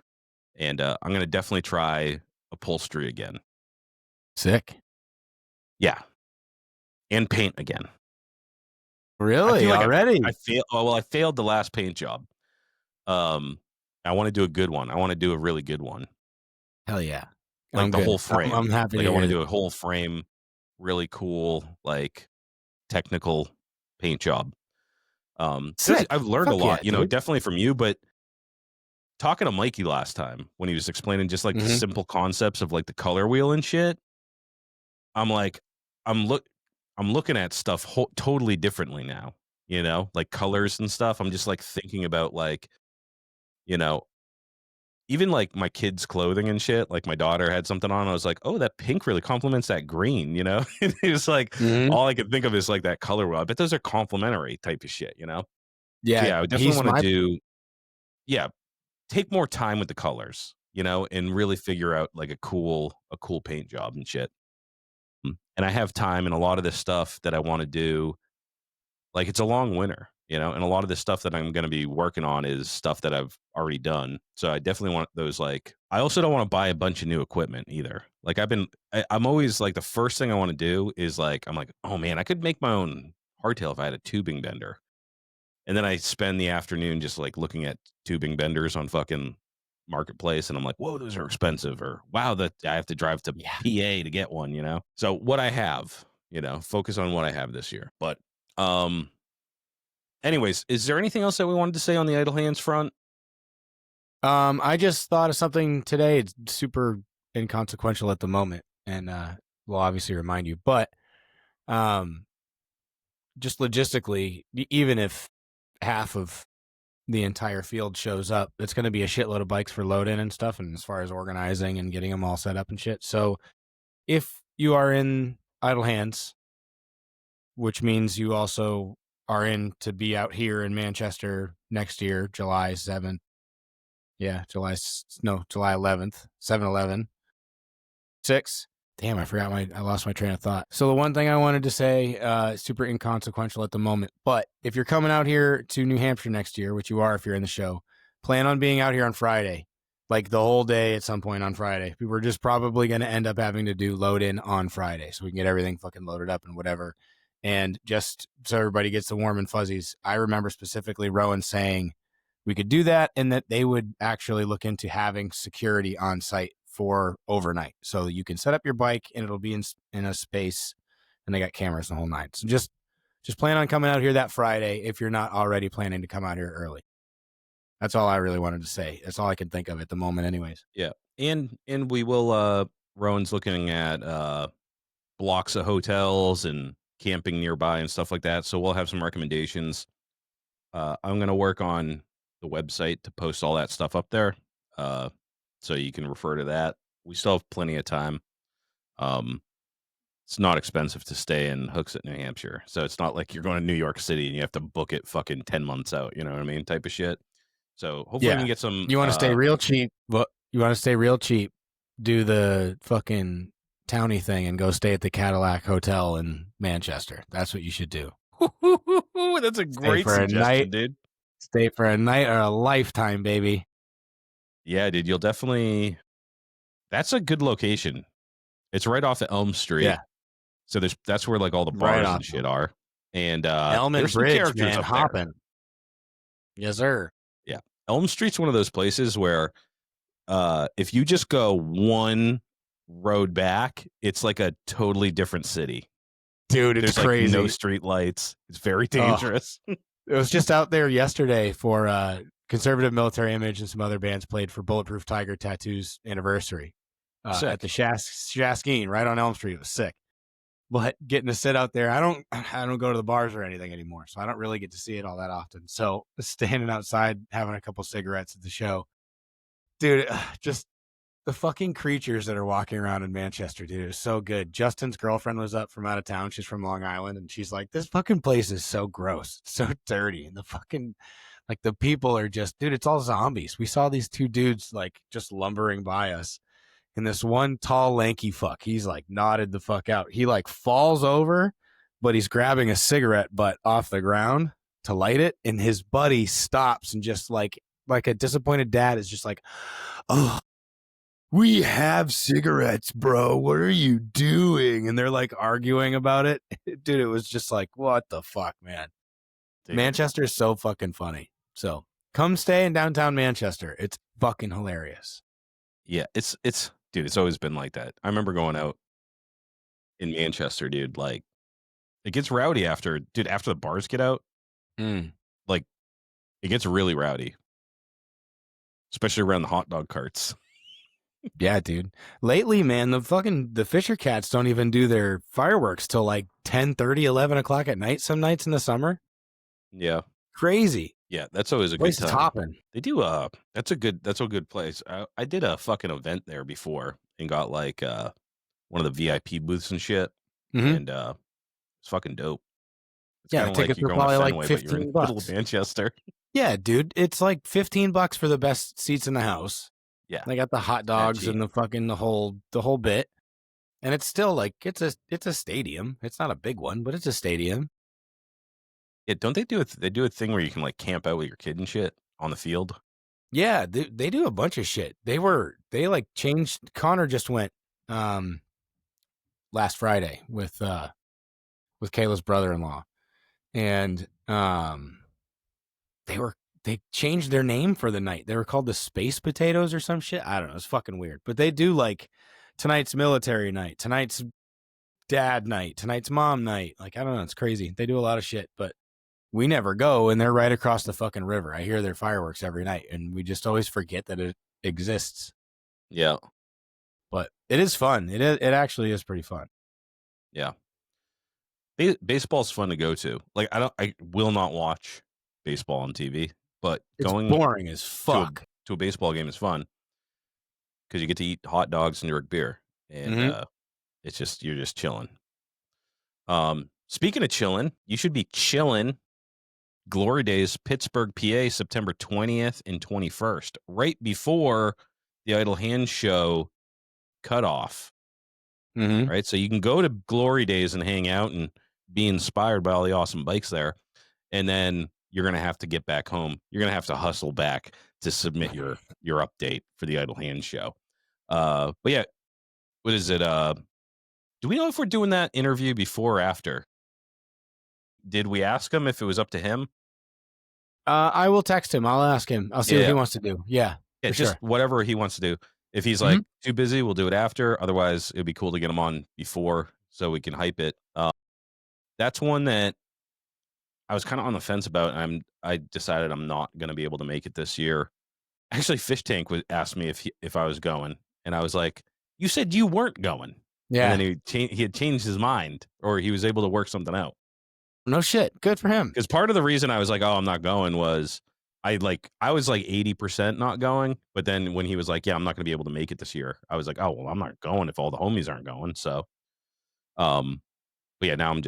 And I'm gonna definitely try upholstery again.
Sick.
Yeah, and paint again. I
Really?
feel like I
Already?
failed. Oh well, I failed the last paint job. Um, I want to do a good one. I want to do a really good one,
Hell yeah.
like
I'm
the whole
good.
frame.
I'm happy to
Like I want
hear
to
that.
do a whole frame, really cool, like technical paint job. Because
Sick.
I've learned a
Fuck yeah,
lot,
dude.
definitely from you. But talking to Mikey last time when he was explaining just like the
Mm-hmm.
simple concepts of like the color wheel and shit, I'm like, I'm look, I'm looking at stuff totally differently now. Like colors and stuff. I'm just like thinking about like, you know, even like my kids' clothing and shit. Like my daughter had something on. I was like, oh, that pink really complements that green. It was like
Mm-hmm.
all I could think of is like that color wheel. I bet those are complementary type of shit. So
Yeah,
yeah, I would definitely
he's
want to
my
do. Yeah, take more time with the colors. And really figure out like a cool paint job and shit. And I have time and a lot of this stuff that I want to do. Like it's a long winter, and a lot of the stuff that I'm going to be working on is stuff that I've already done. So I definitely want those. Like, I also don't want to buy a bunch of new equipment either. Like I'm always like the first thing I want to do is like, I'm like, oh man, I could make my own hardtail if I had a tubing bender. And then I spend the afternoon just like looking at tubing benders on fucking marketplace and I'm like, whoa, those are expensive, or wow, that I have to drive to
yeah.
PA to get one. So what I have, focus on what I have this year. But um anyways, is there anything else that we wanted to say on the idle hands front?
I just thought of something today. It's super inconsequential at the moment, and will obviously remind you. But just logistically, even if half of the entire field shows up, it's going to be a shitload of bikes for load in and stuff. And as far as organizing and getting them all set up and shit. So if you are in idle hands, which means you also are in to be out here in Manchester next year, July 7th. Yeah, July 11th, 7/11. 6. Damn, I lost my train of thought. So the one thing I wanted to say, super inconsequential at the moment, but if you're coming out here to New Hampshire next year, which you are if you're in the show, plan on being out here on Friday, like the whole day at some point on Friday. We're just probably going to end up having to do load in on Friday so we can get everything fucking loaded up and whatever. And just so everybody gets the warm and fuzzies, I remember specifically Rowan saying we could do that and that they would actually look into having security on site for overnight. So you can set up your bike and it'll be in a space and they got cameras the whole night. So just plan on coming out here that Friday if you're not already planning to come out here early. That's all I really wanted to say. That's all I can think of at the moment anyways.
Yeah. And we will Rowan's looking at blocks of hotels and camping nearby and stuff like that. So we'll have some recommendations. I'm going to work on the website to post all that stuff up there. So you can refer to that. We still have plenty of time. It's not expensive to stay in Hooksett, New Hampshire. So it's not like you're going to New York City and you have to book it fucking 10 months out. You know what I mean? Type of shit. So hopefully we can get some.
You want to stay real cheap. You want to stay real cheap. Do the fucking towny thing and go stay at the Cadillac Hotel in Manchester. That's what you should do.
That's a great suggestion, dude.
Stay for a night or a lifetime, baby.
Yeah, dude, you'll definitely. That's a good location. It's right off of Elm Street.
Yeah.
So that's where like all the bars and shit are. And
Elm and Bridge, man, hopping. Yes, sir.
Yeah. Elm Street's one of those places where if you just go one road back, it's like a totally different city.
Dude, it's
There's
crazy.
Like no street lights. It's very dangerous.
It was just out there yesterday for Conservative Military Image and some other bands played for Bulletproof Tiger Tattoo's anniversary at the Shaskeen right on Elm Street. It was sick. But getting to sit out there, I don't go to the bars or anything anymore, so I don't really get to see it all that often. So standing outside, having a couple cigarettes at the show, dude, just the fucking creatures that are walking around in Manchester, dude, is so good. Justin's girlfriend was up from out of town. She's from Long Island, and she's like, this fucking place is so gross, so dirty, and the fucking like the people are just, dude, it's all zombies. We saw these two dudes like just lumbering by us. And this one tall, lanky fuck, he's like nodded the fuck out. He like falls over, but he's grabbing a cigarette butt off the ground to light it. And his buddy stops and just like a disappointed dad is just like, oh, we have cigarettes, bro. What are you doing? And they're like arguing about it. Dude, it was just like, what the fuck, man? Dude. Manchester is so fucking funny. So come stay in downtown Manchester. It's fucking hilarious.
Yeah, it's dude, it's always been like that. I remember going out in Manchester, dude. Like, it gets rowdy after the bars get out. Like, it gets really rowdy, especially around the hot dog carts.
Yeah, dude. Lately, man, the Fisher Cats don't even do their fireworks till like 10:30, 11 o'clock at night. Some nights in the summer.
Yeah,
crazy.
Yeah, that's always a good time.
Hopping.
They do that's a good place. I did a fucking event there before and got like one of the VIP booths and shit. And it's fucking dope. It's
yeah, tickets are probably like $15.
But you're in the middle of Manchester.
Yeah, dude. It's like $15 for the best seats in the house.
Yeah.
They got the hot dogs and the fucking the whole bit. And it's still like it's a stadium. It's not a big one, but it's a stadium.
Yeah, don't they do a thing where you can like camp out with your kid and shit on the field?
Yeah, they do a bunch of shit. They like changed. Connor just went last Friday with Kayla's brother-in-law, and they changed their name for the night. They were called the Space Potatoes or some shit. I don't know. It's fucking weird. But they do like tonight's military night, tonight's dad night, tonight's mom night. Like, I don't know. It's crazy. They do a lot of shit, but we never go, and they're right across the fucking river. I hear their fireworks every night, and we just always forget that it exists.
Yeah.
But it is fun. It actually is pretty fun.
Yeah. Baseball's fun to go to. Like, I will not watch baseball on TV, but
It's
going
boring as
to a
fuck.
baseball game is fun because you get to eat hot dogs and drink beer, and
Mhm.
it's just you're just chilling. Speaking of chilling, you should be chilling. Glory Days, Pittsburgh, PA, September 20th and 21st, right before the Idle Hands show cutoff.
Mhm.
Right, so you can go to Glory Days and hang out and be inspired by all the awesome bikes there, and then you're gonna have to get back home. You're gonna have to hustle back to submit your update for the Idle Hands show. But yeah, what is it? Do we know if we're doing that interview before or after? Did we ask him if it was up to him?
I will text him. I'll ask him. I'll see what
Yeah,
he wants to do. Yeah,
yeah,
for
just
sure.
whatever he wants to do. If he's
Mhm.
like too busy, we'll do it after. Otherwise, it'd be cool to get him on before so we can hype it. That's one that I was kind of on the fence about. I decided I'm not going to be able to make it this year. Actually, Fish Tank was asked me if I was going, and I was like, "You said you weren't going." And then
Yeah.
he had changed his mind, or he was able to work something out.
No shit. Good for him.
Because part of the reason I was like, "Oh, I'm not going," was I was like 80% not going, but then when he was like, "Yeah, I'm not going to be able to make it this year," I was like, "Oh, well, I'm not going if all the homies aren't going." So, um, but yeah, now I'm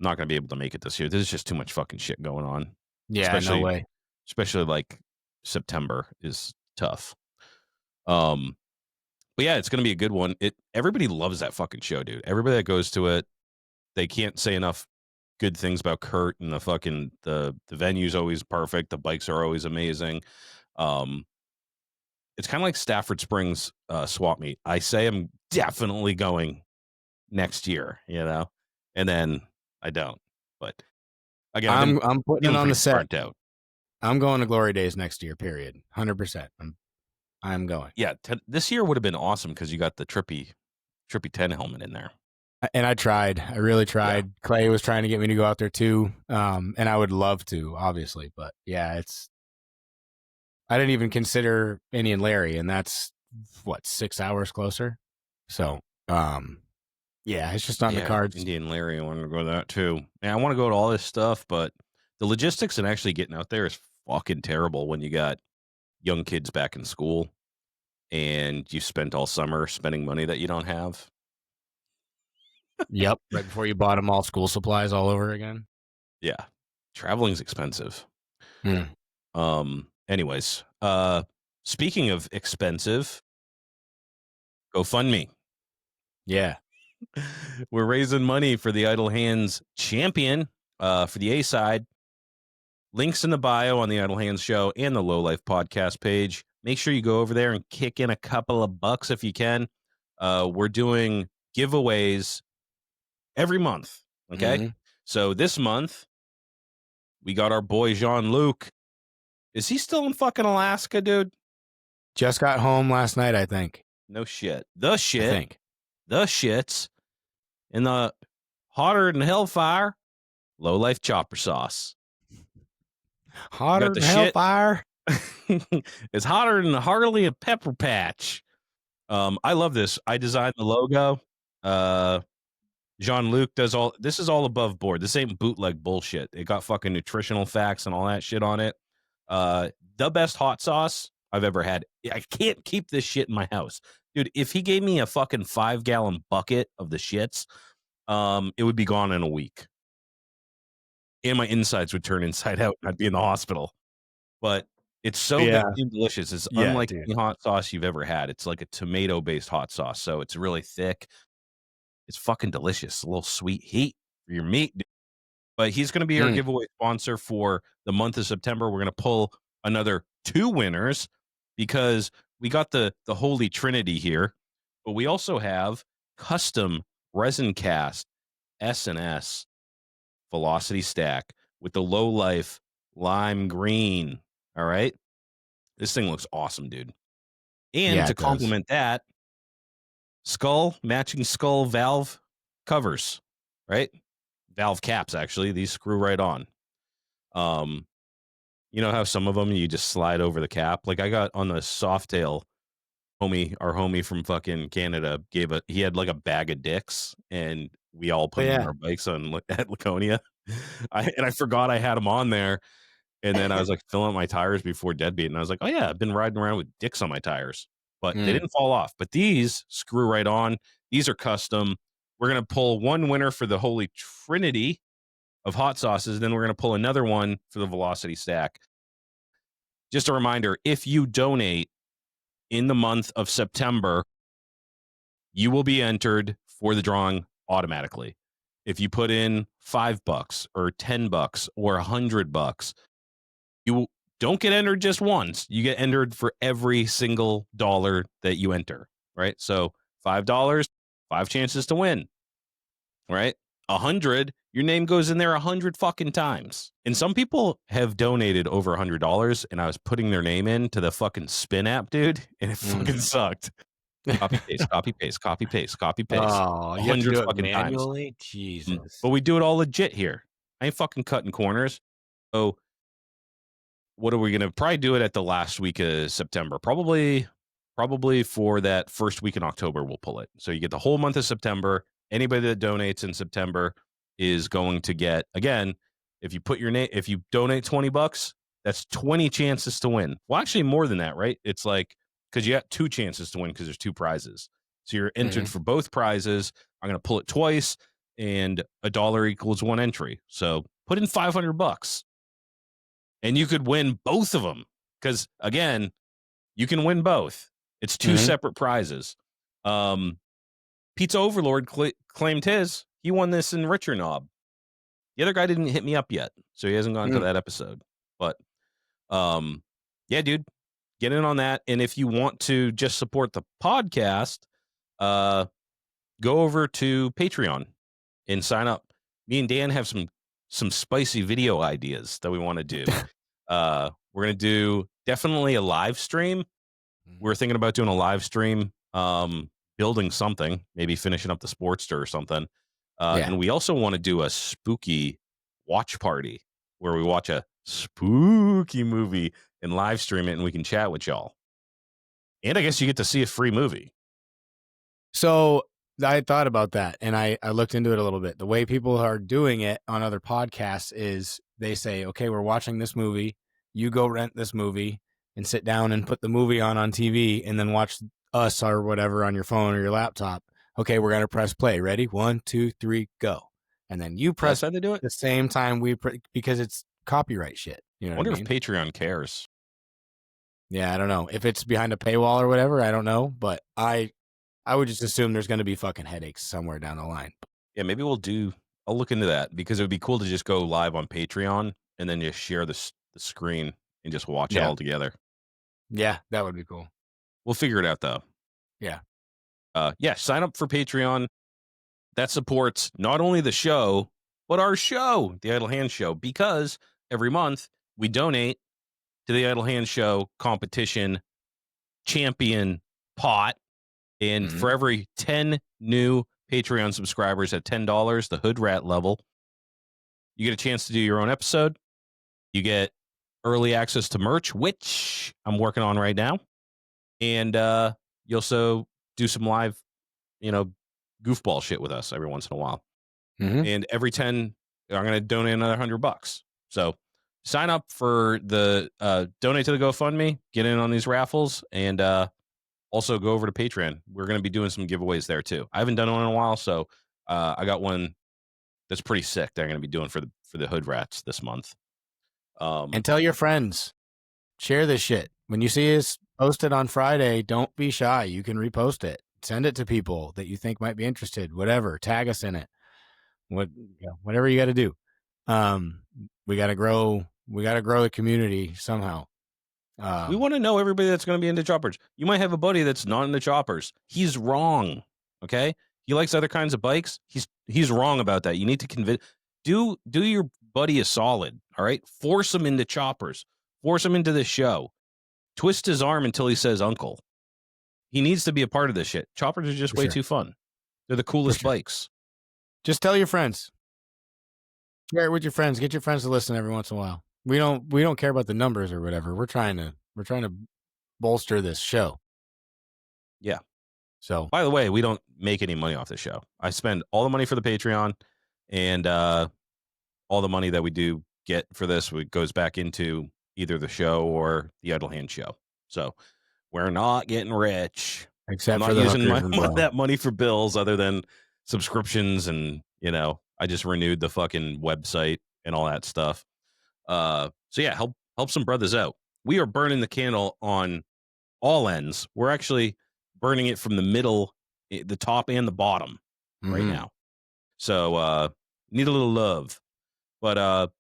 not going to be able to make it this year. There's just too much fucking shit going on,
Yeah, no
especially
way.
like September is tough. Um, but yeah, it's gonna be a good one. Everybody loves that fucking show, dude. Everybody that goes to it, they can't say enough good things about Kurt, and the venue's always perfect. The bikes are always amazing. Um, it's kind of like Stafford Springs swap meet. I say I'm definitely going next year, and then I don't. But again, I've been
I'm putting it
feeling
on the
pretty
set.
burnt out.
I'm going to Glory Days next year, period. 100%. I'm going.
Yeah, this year would have been awesome because you got the Trippy 10 helmet in there.
And I tried. I really
Yeah.
tried. Clay was trying to get me to go out there too. And I would love to, obviously, but yeah, I didn't even consider Indian Larry, and that's what, 6 hours closer. So, yeah, it's just not in the
Yeah,
cards.
Indian Larry, I wanted to go to that too. And I want to go to all this stuff, but the logistics and actually getting out there is fucking terrible when you got young kids back in school and you spent all summer spending money that you don't have.
Yep. Right before you bought them all school supplies all over again.
Yeah. Traveling's expensive.
Hmm.
Anyways, speaking of expensive, GoFundMe.
Yeah.
We're raising money for the Idle Hands champion for the A side. Links in the bio on the Idle Hands show and the Lowlife podcast page. Make sure you go over there and kick in a couple of bucks if you can. We're doing giveaways every month. Okay.
Mm-hmm.
So this month, we got our boy Jean Luc. Is he still in fucking Alaska, dude?
Just got home last night, I think.
No shit.
I think.
The shits in the hotter than hellfire Lowlife chopper sauce. We
Hotter
got the
than
shit.
hellfire.
It's hotter than hardly a pepper patch. I love this. I designed the logo. Jean-Luc does all this is all above board. This ain't bootleg bullshit. It got fucking nutritional facts and all that shit on it. The best hot sauce I've ever had. I can't keep this shit in my house. Dude, if he gave me a fucking 5-gallon bucket of the shits, it would be gone in a week. And my insides would turn inside out and I'd be in the hospital. But it's so
Yeah.
goddamn delicious. It's
Yeah,
unlike
dude.
any hot sauce you've ever had. It's like a tomato-based hot sauce, so it's really thick. It's fucking delicious. A little sweet heat for your meat. But he's going to be our
Mm.
giveaway sponsor for the month of September. We're going to pull another 2 winners because we got the holy trinity here, but we also have custom resin cast S&S velocity stack with the low life lime green. All right. This thing looks awesome, dude. And
Yeah,
to
it does.
complement that, matching skull valve covers, right? Valve caps, actually. These screw right on. Um, you know how some of them you just slide over the cap? Like I got on the Softail our homie from fucking Canada he had like a bag of dicks and we all
Oh,
put them on
yeah.
our bikes at Laconia. I forgot I had them on there. And then I was like filling up my tires before deadbeat, and I was like, "Oh yeah, I've been riding around with dicks on my tires," but they didn't fall off. But these screw right on. These are custom. We're gonna pull one winner for the Holy Trinity of hot sauces. Then we're gonna pull another one for the Velocity Stack. Just a reminder: if you donate in the month of September, you will be entered for the drawing automatically. If you put in $5 or $10 or $100, you don't get entered just once. You get entered for every single dollar that you enter, right? So $5, 5 chances to win, right? 100, your name goes in there 100 fucking times. And some people have donated over $100, and I was putting their name in to the fucking spin app, dude, and it fucking sucked. Copy paste, copy paste, copy paste, copy paste.
Oh,
A
you have to
hundred
do it
fucking times.
manually? Jesus.
But we do it all legit here. I ain't fucking cutting corners. So what are we gonna probably do it at the last week of September? Probably for that first week in October we'll pull it. So you get the whole month of September. Anybody that donates in September is going to get, again, if you put your name, if you donate $20, that's 20 chances to win. Well, actually more than that, right? It's like, because you got 2 chances to win because there's 2 prizes. So you're entered for both prizes. I'm gonna pull it twice, and $1 equals 1 entry. So put in $500 and you could win both of them, because again, you can win both. It's 2 separate prizes. Pizza Overlord claimed his. He won this in Richer Knob. The other guy didn't hit me up yet, so he hasn't gone to that episode. But yeah, dude, get in on that. And if you want to just support the podcast, go over to Patreon and sign up. Me and Dan have some spicy video ideas that we want to do. We're gonna do definitely a live stream. We're thinking about doing a live stream, building something, maybe finishing up the Sportster or something. And we also want to do a spooky watch party where we watch a spooky movie and live stream it, and we can chat with y'all. And I guess you get to see a free movie.
So I thought about that, and I looked into it a little bit. The way people are doing it on other podcasts is they say, okay, we're watching this movie. You go rent this movie and sit down and put the movie on TV and then watch us or whatever on your phone or your laptop. Okay, we're going to press play. Ready? 1, 2, 3, go. And then you press
That's how they do it?
the same time because it's copyright shit. You know
I wonder
what I mean?
if Patreon cares.
Yeah, I don't know. If it's behind a paywall or whatever, I don't know. But I would just assume there's going to be fucking headaches somewhere down the line.
Yeah, maybe I'll look into that, because it would be cool to just go live on Patreon and then just share the screen and just watch it all together.
Yeah, that would be cool.
We'll figure it out, though.
Yeah.
Yeah, sign up for Patreon. That supports not only the show, but our show, the Idle Hand Show, because every month we donate to the Idle Hand Show competition champion pot. And for every 10 new Patreon subscribers at $10, the Hood Rat level, you get a chance to do your own episode. You get early access to merch, which I'm working on right now. And you also do some live, goofball shit with us every once in a while. And every 10, I'm going to donate another $100. So sign up for the donate to the GoFundMe, get in on these raffles, and also go over to Patreon. We're going to be doing some giveaways there too. I haven't done one in a while, so I got one that's pretty sick that I'm going to be doing for the Hood Rats this month.
And tell your friends, share this shit. When you see us posted on Friday, don't be shy. You can repost it. Send it to people that you think might be interested. Whatever, tag us in it. Whatever you got to do. We got to grow. We got to grow the community somehow.
We want to know everybody that's going to be into choppers. You might have a buddy that's not into choppers. He's wrong. Okay, he likes other kinds of bikes. He's wrong about that. You need to convince. Do your buddy a solid. All right, force him into choppers. Force him into this show. Twist his arm until he says uncle. He needs to be a part of this shit. Choppers are just way too fun. They're the coolest bikes.
Just tell your friends. Share it with your friends. Get your friends to listen every once in a while. We don't care about the numbers or whatever. We're trying to bolster this show.
Yeah.
So,
by the way, we don't make any money off this show. I spend all the money for the Patreon and all the money that we do get for this goes back into either the show or the Idle Hand show. So we're not getting rich. I'm
Except for
not
the
using
hookers and blow.
that money for bills other than subscriptions, and I just renewed the fucking website and all that stuff. So yeah, help some brothers out. We are burning the candle on all ends. We're actually burning it from the middle, the top and the bottom right now. So need a little love. But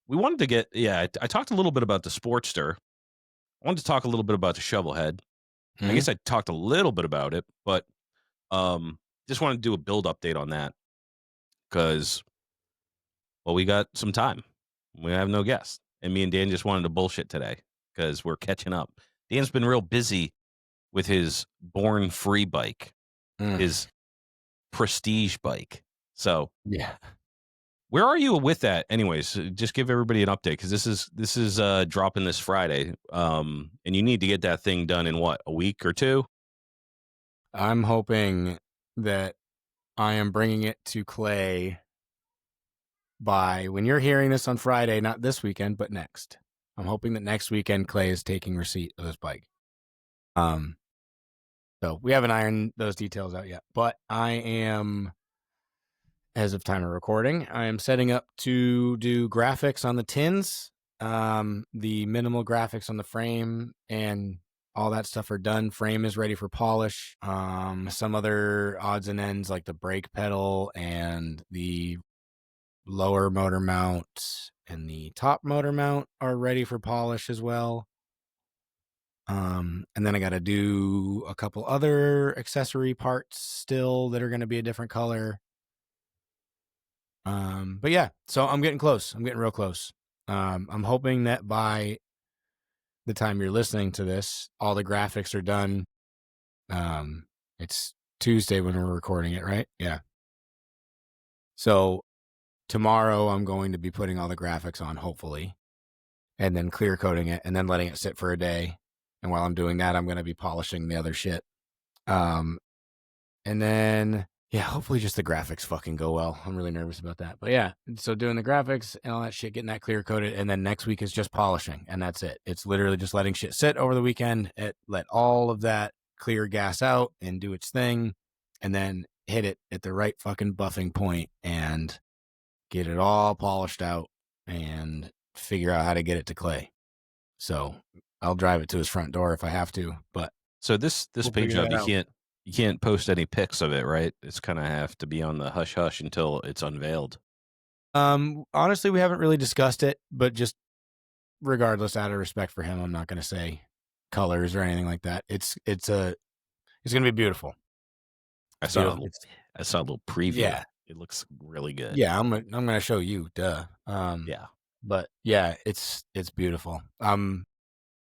we wanted to get I talked a little bit about the Sportster. I wanted to talk a little bit about the Shovelhead. I guess I talked a little bit about it, but just wanted to do a build update on that because we got some time. We have no guests. And me and Dan just wanted to bullshit today because we're catching up. Dan's been real busy with his Born Free bike, his prestige bike. So
yeah,
where are you with that? Anyways, just give everybody an update because this is dropping this Friday. And you need to get that thing done in what, a week or two?
I'm hoping that I am bringing it to Clay by when you're hearing this on Friday, not this weekend, but next. I'm hoping that next weekend Clay is taking receipt of his bike. So we haven't ironed those details out yet, but I am, as of time of recording, I am setting up to do graphics on the tins. The minimal graphics on the frame and all that stuff are done. Frame is ready for polish. Some other odds and ends like the brake pedal and the lower motor mount and the top motor mount are ready for polish as well. And then I got to do a couple other accessory parts still that are going to be a different color. But yeah, so I'm getting close. I'm getting real close. I'm hoping that by the time you're listening to this, all the graphics are done. It's Tuesday when we're recording it, right? Yeah. So tomorrow I'm going to be putting all the graphics on, hopefully, and then clear coating it and then letting it sit for a day. And while I'm doing that, I'm going to be polishing the other shit. And then, yeah, hopefully just the graphics fucking go well. I'm really nervous about that. But yeah, so doing the graphics and all that shit, getting that clear coated. And then next week is just polishing. And that's it. It's literally just letting shit sit over the weekend. Let all of that clear gas out and do its thing. And then hit it at the right fucking buffing point and get it all polished out and figure out how to get it to Clay. So I'll drive it to his front door if I have to. But
so this paint job, you can't post any pics of it, right? It's kind of have to be on the hush hush until it's unveiled.
Honestly, we haven't really discussed it, but just regardless, out of respect for him, I'm not going to say colors or anything like that. It's going to be beautiful.
I saw a little preview.
Yeah,
it looks really good.
Yeah, I'm going to show you. Duh.
Yeah.
But yeah, it's beautiful.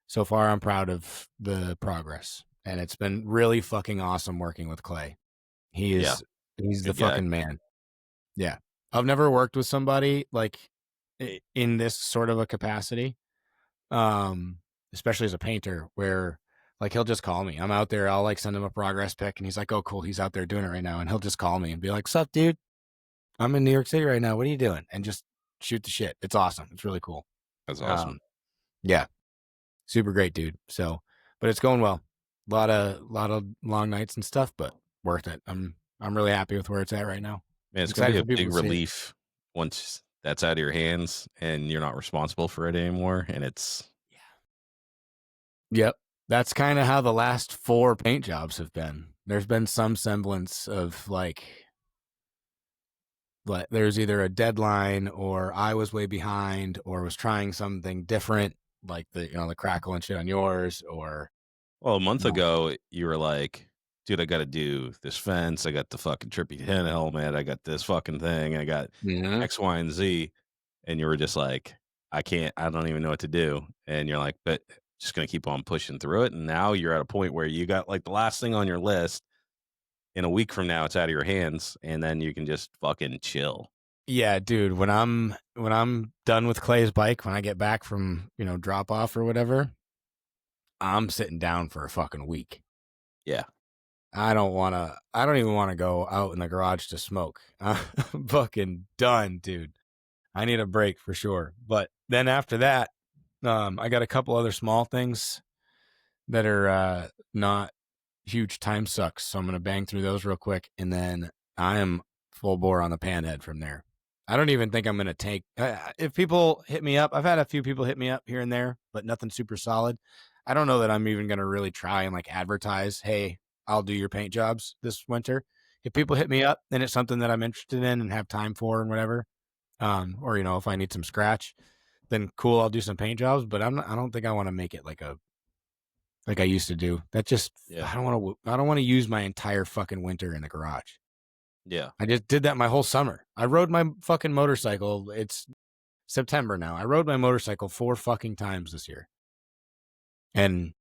So far I'm proud of the progress, and it's been really fucking awesome working with Clay. He's the fucking man. Yeah. I've never worked with somebody like in this sort of a capacity. Especially as a painter where like he'll just call me. I'm out there, I'll like send him a progress pic and he's like, "Oh cool, he's out there doing it right now." And he'll just call me and be like, "Sup, dude? I'm in New York City right now. What are you doing?" And just shoot the shit. It's awesome. It's really cool.
That's awesome.
Yeah. Super great dude. So, but it's going well. A lot of long nights and stuff, but worth it. I'm really happy with where it's at right now.
Man, it's gonna be a big relief once that's out of your hands and you're not responsible for it anymore. And it's
Yep. That's kind of how the last 4 paint jobs have been. There's been some semblance of like there's either a deadline or I was way behind or was trying something different, like the crackle and shit on yours, or
a month ago you were like, "Dude, I got to do this fence. I got the fucking trippy hen helmet. I got this fucking thing. I got X, Y, and Z," and you were just like, "I can't. I don't even know what to do." And you're like, "But just gonna keep on pushing through it." And now you're at a point where you got like the last thing on your list. In a week from now, it's out of your hands, and then you can just fucking chill.
Yeah, dude. When I'm done with Clay's bike, when I get back from drop off or whatever, I'm sitting down for a fucking week.
Yeah.
I don't even want to go out in the garage to smoke. I'm fucking done, dude. I need a break for sure. But then after that, I got a couple other small things that are not huge time sucks. So I'm gonna bang through those real quick, and then I am full bore on the panhead from there. I don't even think I'm gonna take. If people hit me up, I've had a few people hit me up here and there, but nothing super solid. I don't know that I'm even gonna really try and like advertise. Hey, I'll do your paint jobs this winter. If people hit me up and it's something that I'm interested in and have time for and whatever, or if I need some scratch, then cool, I'll do some paint jobs. But I don't think I want to make it like I used to do. That just
Yeah.
I don't want to use my entire fucking winter in the garage.
Yeah.
I just did that my whole summer. I rode my fucking motorcycle. It's September now. I rode my motorcycle 4 fucking times this year. And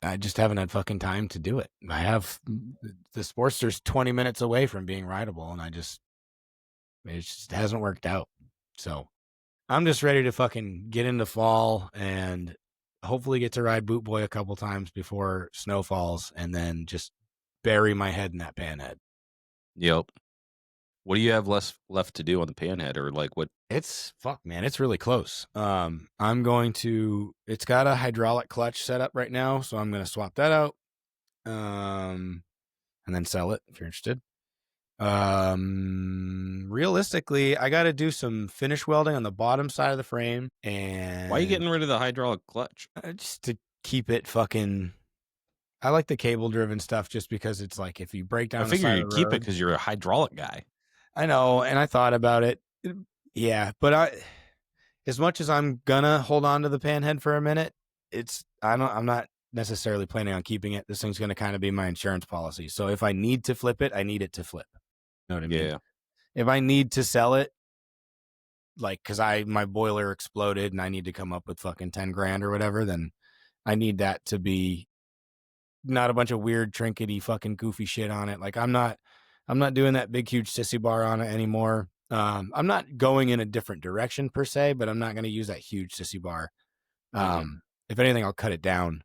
I just haven't had fucking time to do it. I have the Sportster's 20 minutes away from being rideable, and it just hasn't worked out. So I'm just ready to fucking get into fall and hopefully get to ride Boot Boy a couple times before snow falls, and then just bury my head in that panhead.
Yep. What do you have left to do on the panhead, or like what?
It's man. It's really close. It's got a hydraulic clutch set up right now, so I'm going to swap that out. And then sell it if you're interested. Realistically, I got to do some finish welding on the bottom side of the frame. And
Why are you getting rid of the hydraulic clutch?
just to keep it fucking. I like the cable driven stuff just because it's like if you break down
I
the
figure
side
you
of the
keep it
road.
because you're a hydraulic guy.
I know, and I thought about it. Yeah, but as much as I'm gonna hold on to the panhead for a minute, I'm not necessarily planning on keeping it. This thing's gonna kind of be my insurance policy. So if I need to flip it, I need it to flip. You know what I mean?
Yeah.
If I need to sell it, like because my boiler exploded and I need to come up with fucking 10 grand or whatever, then I need that to be not a bunch of weird trinkety fucking goofy shit on it. Like I'm not doing that big huge sissy bar on it anymore. I'm not going in a different direction per se, but I'm not going to use that huge sissy bar. If anything, I'll cut it down,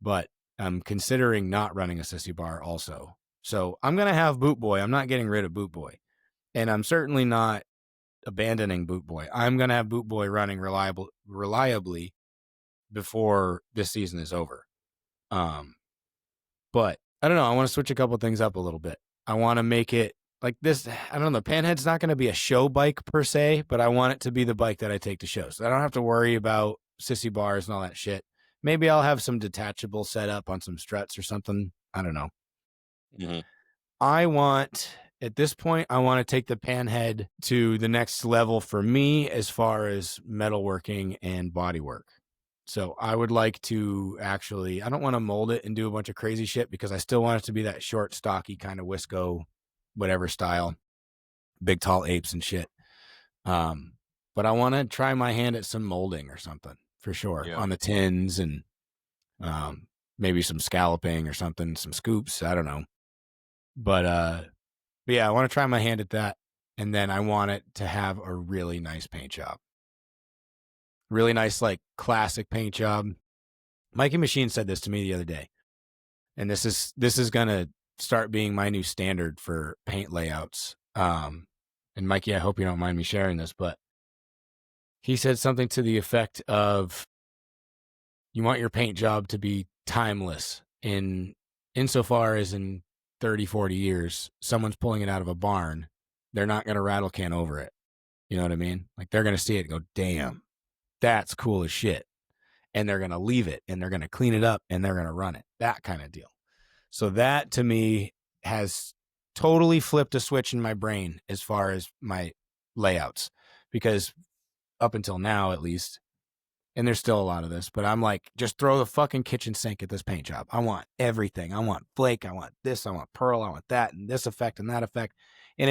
but I'm considering not running a sissy bar also. So I'm going to have Boot Boy. I'm not getting rid of Boot Boy, and I'm certainly not abandoning Boot Boy. I'm going to have Boot Boy running reliably before this season is over. But I don't know. I want to switch a couple things up a little bit. I want to make it like this. I don't know. The Panhead's not going to be a show bike per se, but I want it to be the bike that I take to shows. So I don't have to worry about sissy bars and all that shit. Maybe I'll have some detachable setup on some struts or something. I don't know. At this point, I want to take the Panhead to the next level for me as far as metalworking and bodywork. So I would like to I don't want to mold it and do a bunch of crazy shit because I still want it to be that short, stocky kind of Wisco, whatever style, big, tall apes and shit. But I want to try my hand at some molding or something for sure on the tins and maybe some scalloping or something, some scoops. I don't know. But yeah, I want to try my hand at that. And then I want it to have a really nice paint job. Really nice, like classic paint job. Mikey Machine said this to me the other day, and this is gonna start being my new standard for paint layouts. And Mikey, I hope you don't mind me sharing this, but he said something to the effect of, "You want your paint job to be timeless insofar as in 30, 40 years, someone's pulling it out of a barn, they're not gonna rattle can over it. You know what I mean? Like they're gonna see it and go, damn." That's cool as shit. And they're going to leave it and they're going to clean it up and they're going to run it. That kind of deal. So that to me has totally flipped a switch in my brain as far as my layouts, because up until now, at least, and there's still a lot of this, but I'm like, just throw the fucking kitchen sink at this paint job. I want everything. I want flake. I want this. I want pearl. I want that and this effect and that effect. And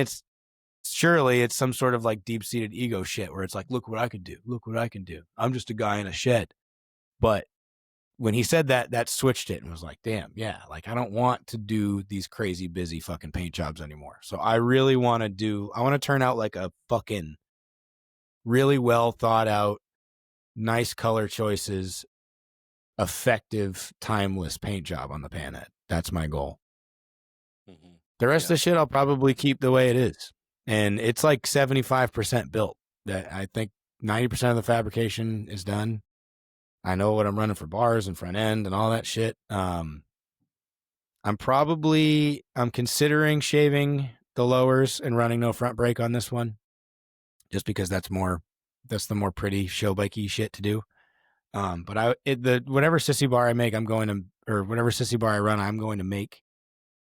surely it's some sort of like deep-seated ego shit where it's like, look what I can do. Look what I can do. I'm just a guy in a shed. But when he said that, that switched it and was like, damn, yeah, like I don't want to do these crazy busy fucking paint jobs anymore. So I really want to turn out like a fucking really well thought out, nice color choices, effective, timeless paint job on the Panhead. That's my goal. The rest of the shit I'll probably keep the way it is. and it's like 75% built. That I think 90% of the fabrication is done. I know what I'm running for bars and front end and all that shit. I'm considering shaving the lowers and running no front brake on this one, just because that's the more pretty show bikey shit to do. But whatever sissy bar I make, or whatever sissy bar I run, I'm going to make.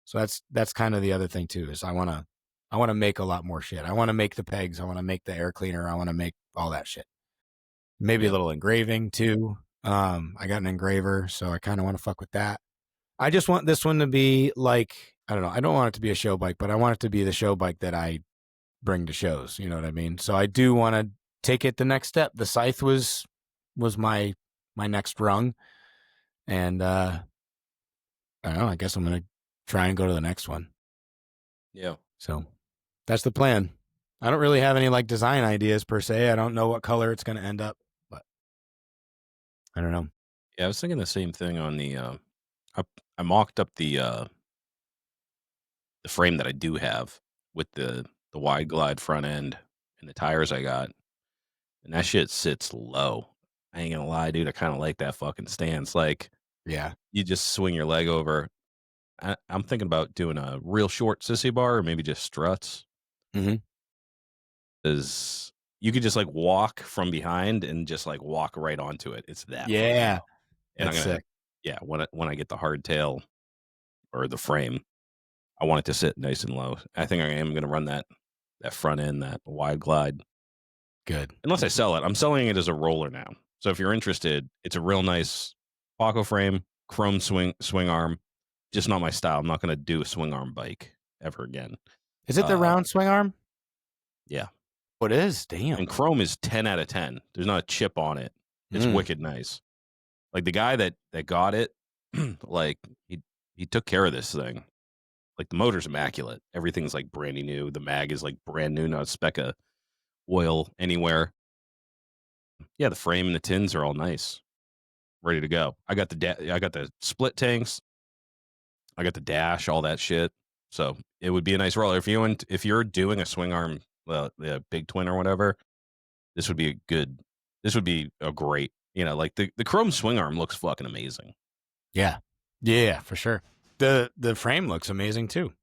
So that's kind of the other thing too, is I want to make a lot more shit. I want to make the pegs. I want to make the air cleaner. I want to make all that shit. Maybe a
Yeah.
little engraving too. I got an engraver, so I kind of want to fuck with that. I just want this one to be like, I don't know. I don't want it to be a show bike, but I want it to be the show bike that I bring to shows. You know what I mean? So I do want to take it the next step. The Scythe was my next rung, and I don't know. I guess I'm gonna try and go to the next one.
Yeah.
So that's the plan. I don't really have any like design ideas per se. I don't know what color it's gonna end up, but I don't know.
Yeah, I was thinking the same thing on I, I mocked up the frame that I do have with the wide glide front end and the tires I got, and that shit sits low. I ain't gonna lie, dude. I kind of like that fucking stance. Like
Yeah.
you just swing your leg over. I'm thinking about doing a real short sissy bar or maybe just struts.
Mm-hmm.
Is you could just like walk from behind and just like walk right onto it. It's that fucking
Yeah.
low. And I'm
That's
gonna,
sick.
yeah, when I get the hardtail or the frame, I want it to sit nice and low. I think I am gonna run that front end, that wide glide.
Good.
Unless I sell it, I'm selling it as a roller now. So if you're interested, it's a real nice Paco frame, chrome swing arm. Just not my style. I'm not gonna do a swing arm bike ever again.
Is it the
Uh,
round swing arm?
yeah,
Oh, it is. Damn.
and chrome is 10 out of 10. There's not a chip on it. It's
Mm.
wicked nice. Like the guy that got it, like he took care of this thing. Like the motor's immaculate. Everything's like brandy new. The mag is like brand new, not a speck of oil anywhere. Yeah, the frame and the tins are all nice, ready to go. I got I got the split tanks. I got the dash, all that shit. So it would be a nice roller if you're doing a swing arm, the big twin or whatever. This would be a good. This would be a great. Like the chrome swing arm looks fucking amazing.
Yeah. Yeah, for sure. The frame looks amazing too.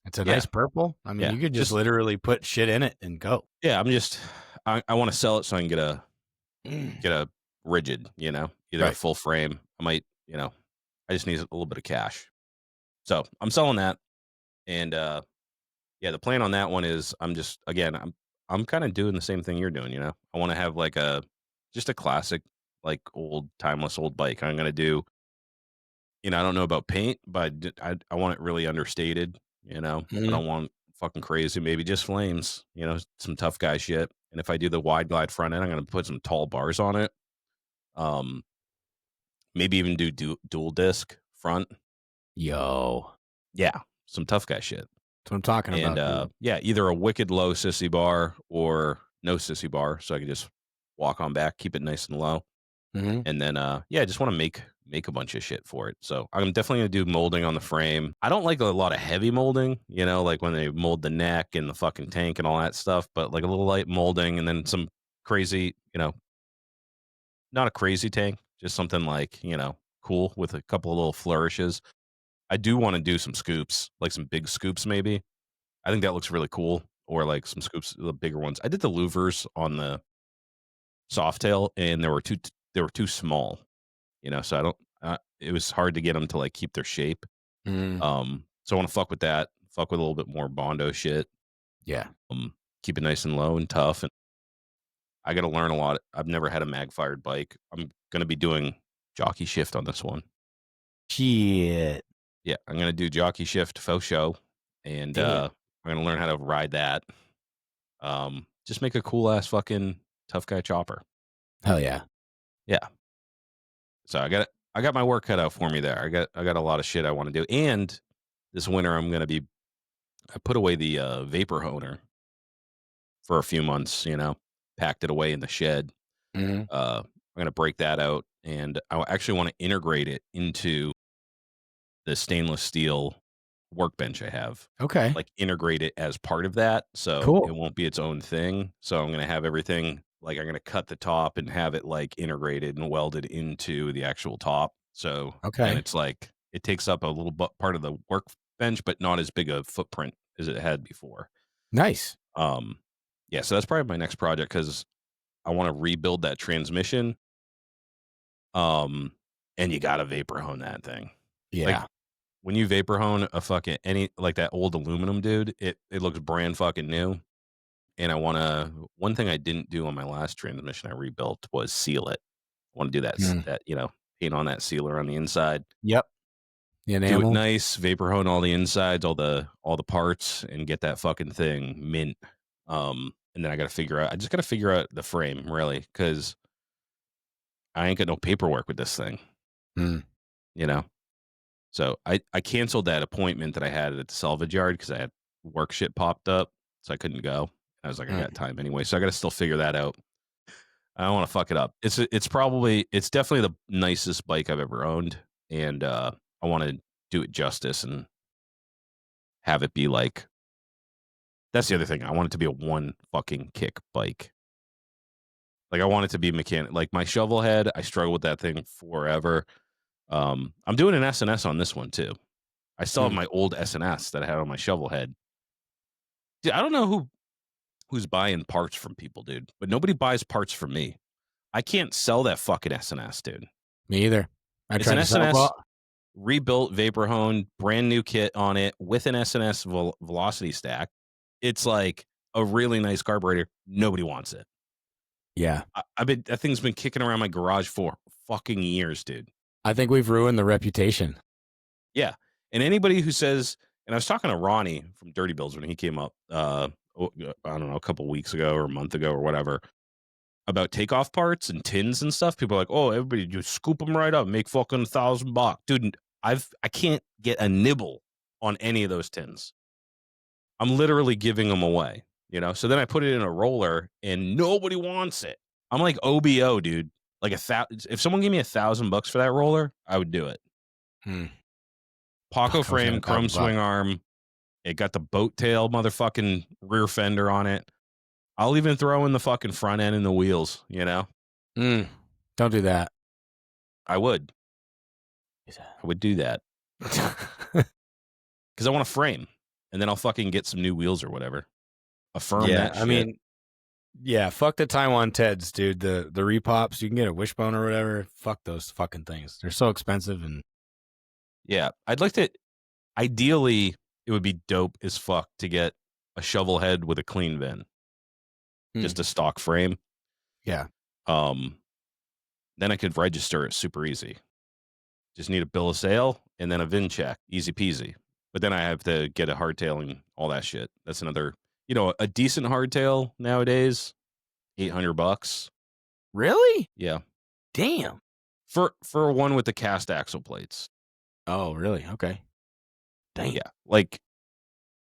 It's a
Yeah,
nice purple. I mean,
yeah.
you could just
Just
literally put shit in it and go.
yeah. I want to sell it so I can get a rigid. Either a
Right.
full frame. I might. I just need a little bit of cash. So I'm selling that, and yeah, the plan on that one is I'm kind of doing the same thing you're doing. I want to have like just a classic, like old timeless old bike. I'm gonna do. I don't know about paint, but I want it really understated. I
Mm-hmm.
don't want fucking crazy. Maybe just flames. Some tough guy shit. And if I do the wide glide front end, I'm gonna put some tall bars on it. Um, maybe even do dual disc front.
Yo.
Yeah, some tough guy shit.
That's what I'm talking
And
about, dude.
yeah, either a wicked low sissy bar or no sissy bar, so I can just walk on back, keep it nice and low,
Mm-hmm.
and then yeah, I just want to make a bunch of shit for it. So I'm definitely gonna do molding on the frame. I don't like a lot of heavy molding, like when they mold the neck and the fucking tank and all that stuff, but like a little light molding and then some crazy, not a crazy tank, just something like cool with a couple of little flourishes. I do want to do some scoops, like some big scoops maybe. I think that looks really cool. Or like some scoops, the bigger ones. I did the louvers on the Softail, and they were too small. So I don't. It was hard to get them to like keep their shape.
Mm-hmm.
So I want to fuck with that. Fuck with a little bit more Bondo shit.
Yeah.
Keep it nice and low and tough. And I got to learn a lot. I've never had a mag fired bike. I'm gonna be doing jockey shift on this one.
Shit.
Yeah, I'm gonna do jockey shift faux show, and
Damn.
I'm gonna learn how to ride that. Just make a cool ass fucking tough guy chopper.
Hell yeah.
Yeah. So I got my work cut out for me there. I got a lot of shit I want to do. And this winter I put away the vapor honer for a few months, packed it away in the shed.
Mm-hmm.
I'm gonna break that out and I actually want to integrate it into the stainless steel workbench I have,
Okay.
like, integrate it as part of that, so it
Cool.
won't be its own thing. So I'm gonna have everything like, I'm gonna cut the top and have it, like, integrated and welded into the actual top. So then
Okay.
it's like it takes up a little part of the workbench, but not as big a footprint as it had before.
Nice.
Um, yeah, so that's probably my next project because I wanna rebuild that transmission, um, and you gotta vapor hone that thing. Like,
Yeah.
when you vapor hone a fucking any like that old aluminum, dude, it looks brand fucking new. And I wanna one thing I didn't do on my last transmission I rebuilt was seal it. I wanna do
Mm.
that, paint on that sealer on the inside.
Yep. The
Do it
enamel.
nice, vapor hone all the insides, all the parts, and get that fucking thing mint. And then I just gotta figure out the frame really, because I ain't got no paperwork with this thing,
Mm.
you know? So I canceled that appointment that I had at the salvage yard because I had work shit popped up, so I couldn't go. I was like, I got
Mm.
time anyway, so I got to still figure that out. I don't want to fuck it up. It's definitely the nicest bike I've ever owned, and I want to do it justice and have it be like. That's the other thing. I want it to be a one fucking kick bike. Like I want it to be mechanic. Like my shovel head, I struggle with that thing forever. I'm doing an SNS on this one too. I still have
Mm.
my old SNS that I had on my shovel head. Dude, I don't know who's buying parts from people, dude, but nobody buys parts from me. I can't sell that fucking SNS, dude.
Me either. I
It's an
tried to sell.
SNS
Well,
rebuilt vapor hone, brand new kit on it with an SNS velocity stack. It's like a really nice carburetor. Nobody wants it.
yeah.
That thing's been kicking around my garage for fucking years, dude.
I think we've ruined the reputation.
Yeah. And anybody who says, and I was talking to Ronnie from Dirty Bills when he came up, I don't know, a couple weeks ago or a month ago or whatever, about takeoff parts and tins and stuff. People are like, oh, everybody just scoop them right up, make fucking $1,000, dude. I can't get a nibble on any of those tins. I'm literally giving them away, you know. So then I put it in a roller, and nobody wants it. I'm like OBO, dude. Like if someone gave me $1,000 for that roller, I would do it.
Hmm.
Paco
Fuck, I wish I
frame,
had
chrome swing
$1,000.
arm. It got the boat tail motherfucking rear fender on it. I'll even throw in the fucking front end and the wheels, you know?
Mm. Don't do that.
I would. I would do that. Because I want a frame. And then I'll fucking get some new wheels or whatever. Affirm
Yeah,
that
I
shit.
mean, yeah, fuck the Taiwan Teds, dude. The repops, you can get a Wishbone or whatever. Fuck those fucking things. They're so expensive and
Yeah. I'd like to, ideally, it would be dope as fuck to get a shovel head with a clean VIN. Just a stock frame.
yeah.
Um, then I could register it super easy. Just need a bill of sale and then a VIN check. Easy peasy. But then I have to get a hardtail and all that shit. That's another, a decent hardtail nowadays, $800.
Really?
Yeah.
Damn.
For one with the cast axle plates.
Oh, really? Okay. Damn.
Yeah. Like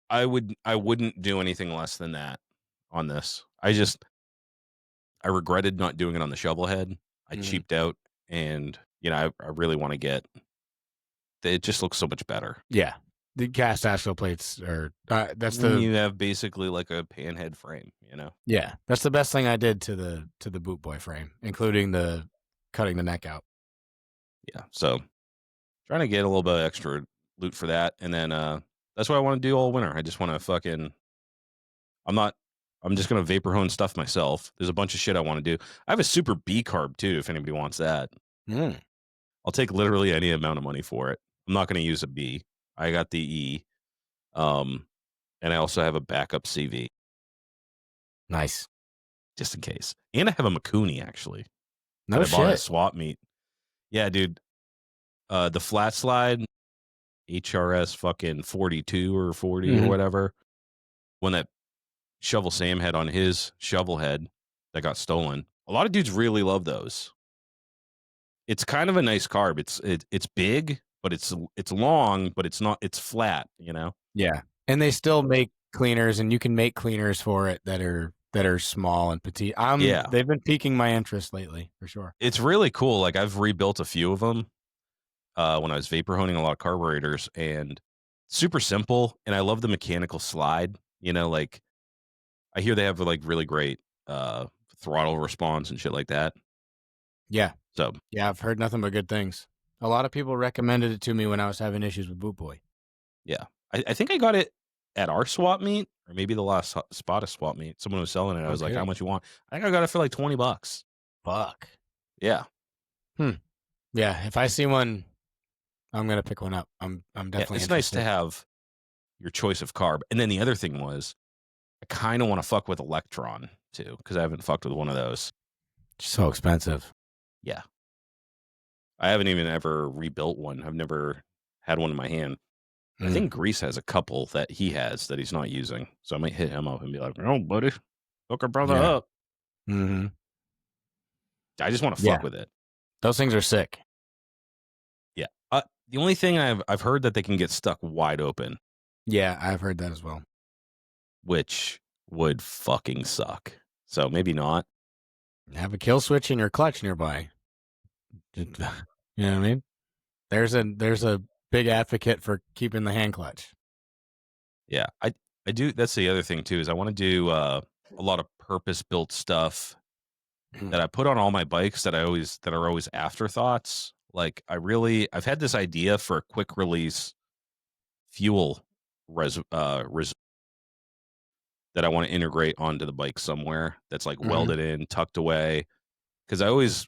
I wouldn't do anything less than that on this. I regretted not doing it on the shovel head. I
Mhm.
cheaped out and I really want to get it just looks so much better.
Yeah. The cast axle plates are that's
When
the
you have basically like a panhead frame,
yeah, that's the best thing I did to the boot boy frame, including the cutting the neck out.
Yeah. So trying to get a little bit of extra loot for that. And then that's what I want to do all winter. I just want to fucking I'm not I'm just gonna vapor hone stuff myself. There's a bunch of shit I want to do. I have a super B carb too, if anybody wants that.
Mm.
I'll take literally any amount of money for it. I'm not gonna use a B. I got the E. Um and I also have a backup CV
Nice.
just in case. And I have a Makuni actually that
No
I bought at
shit.
swap meet. Yeah, dude. The flat slide HRS fucking 42 or 40 or
Mhm.
whatever. When that Shovel Sam had on his shovel head that got stolen. A lot of dudes really love those. It's kind of a nice carb. It's big, but it's long, but it's flat,
Yeah. And they still make cleaners and you can make cleaners for it that are small and petite.
Yeah.
They've been piquing my interest lately, for sure.
It's really cool. Like I've rebuilt a few of them when I was vapor honing a lot of carburetors, and super simple, and I love the mechanical slide. Like I hear they have like really great uh throttle response and shit like that.
Yeah.
So
Yeah, I've heard nothing but good things. A lot of people recommended it to me when I was having issues with Boot Boy.
yeah, I think I got it at our swap meet or maybe the last spot of swap meet. Someone was selling it. I was like, "How
Okay.
much you want?" I think I got it for like $20.
Fuck.
Yeah,
Hmm. Yeah, if I see one, I'm gonna pick one up. I'm
yeah.
definitely
It's nice to
interested.
have your choice of carb. And then the other thing was, I kind of want to fuck with Electron too because I haven't fucked with one of those.
So expensive.
Yeah, I haven't even ever rebuilt one. I've never had one in my hand. I
Mm.
think Grease has a couple that he has that he's not using, so I might hit him up and be like, "Oh, buddy, hook a brother
Yeah.
up."
Mhm.
I just want to fuck
Yeah.
with it.
Those things are sick.
Yeah. The only thing I've heard that they can get stuck wide open,
Yeah, I've heard that as well.
which would fucking suck. So maybe not.
Have a kill switch in your clutch nearby. You know what I mean? There's a big advocate for keeping the hand clutch.
Yeah, I do. That's the other thing too is I want to do a lot of purpose built stuff that I put on all my bikes that are always afterthoughts. Like I've had this idea for a quick release fuel that I want to integrate onto the bike somewhere that's like
Mhm.
welded in, tucked away. Because I always,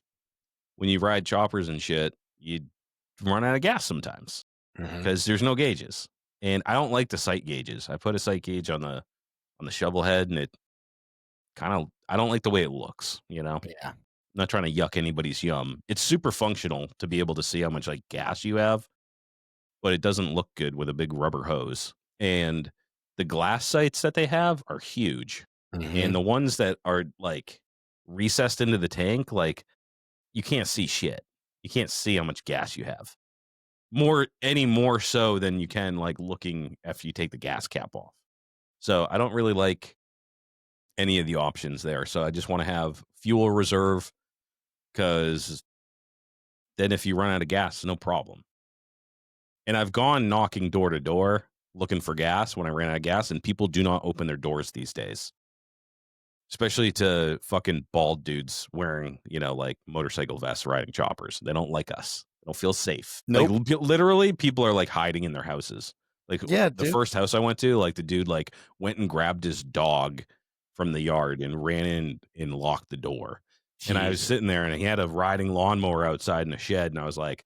when you ride choppers and shit, you run out of gas sometimes
Mhm.
because there's no gauges, and I don't like the sight gauges. I put a sight gauge on the shovel head, and it kind of I don't like the way it looks.
Yeah.
Not trying to yuck anybody's yum. It's super functional to be able to see how much like gas you have, but it doesn't look good with a big rubber hose. And the glass sights that they have are huge. And
Mhm.
the ones that are like recessed into the tank, like you can't see shit. You can't see how much gas you have. Any more so than you can like looking after you take the gas cap off. So I don't really like any of the options there. So I just want to have fuel reserve because then if you run out of gas, no problem. And I've gone knocking door to door looking for gas when I ran out of gas, and people do not open their doors these days, especially to fucking bald dudes wearing, like motorcycle vests riding choppers. They don't like us. They don't feel safe. Like
Nope.
literally, people are like hiding in their houses. Like
Yeah,
the
dude.
first house I went to, like the dude like went and grabbed his dog from the yard and ran in and locked the door. And I was
Jesus.
sitting there, and he had a riding lawnmower outside in a shed, and I was like,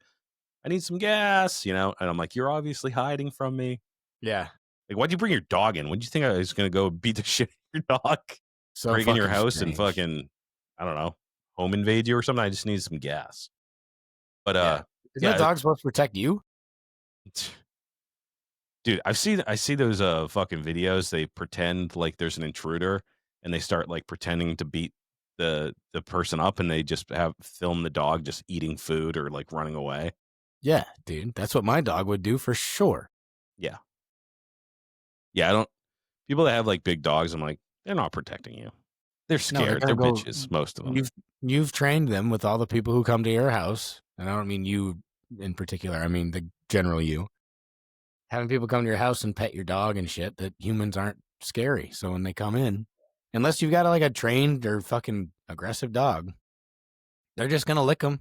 I need some gas, and I'm like, you're obviously hiding from me.
Yeah.
Like, why'd you bring your dog in? What'd you think I was gonna go beat the shit out of your dog,
So
break in your
fucking
house and
strange.
fucking, I don't know, home invade you or something? I just need some gas. But
Yeah. Isn't a
yeah,
dog supposed to protect you?
dude, I see those fucking videos. They pretend like there's an intruder and they start like pretending to beat the person up, and they just have film the dog just eating food or like running away.
Yeah, dude. That's what my dog would do for sure.
Yeah. Yeah, I don't people that have like big dogs, I'm like, they're not protecting you. They're
No, they're
scared.
gonna
They're
go.
bitches, most of them.
You've trained them with all the people who come to your house, and I don't mean you in particular. I mean the general you. Having people come to your house and pet your dog and shit, that humans aren't scary. So when they come in, unless you've got like a trained or fucking aggressive dog, they're just gonna lick them.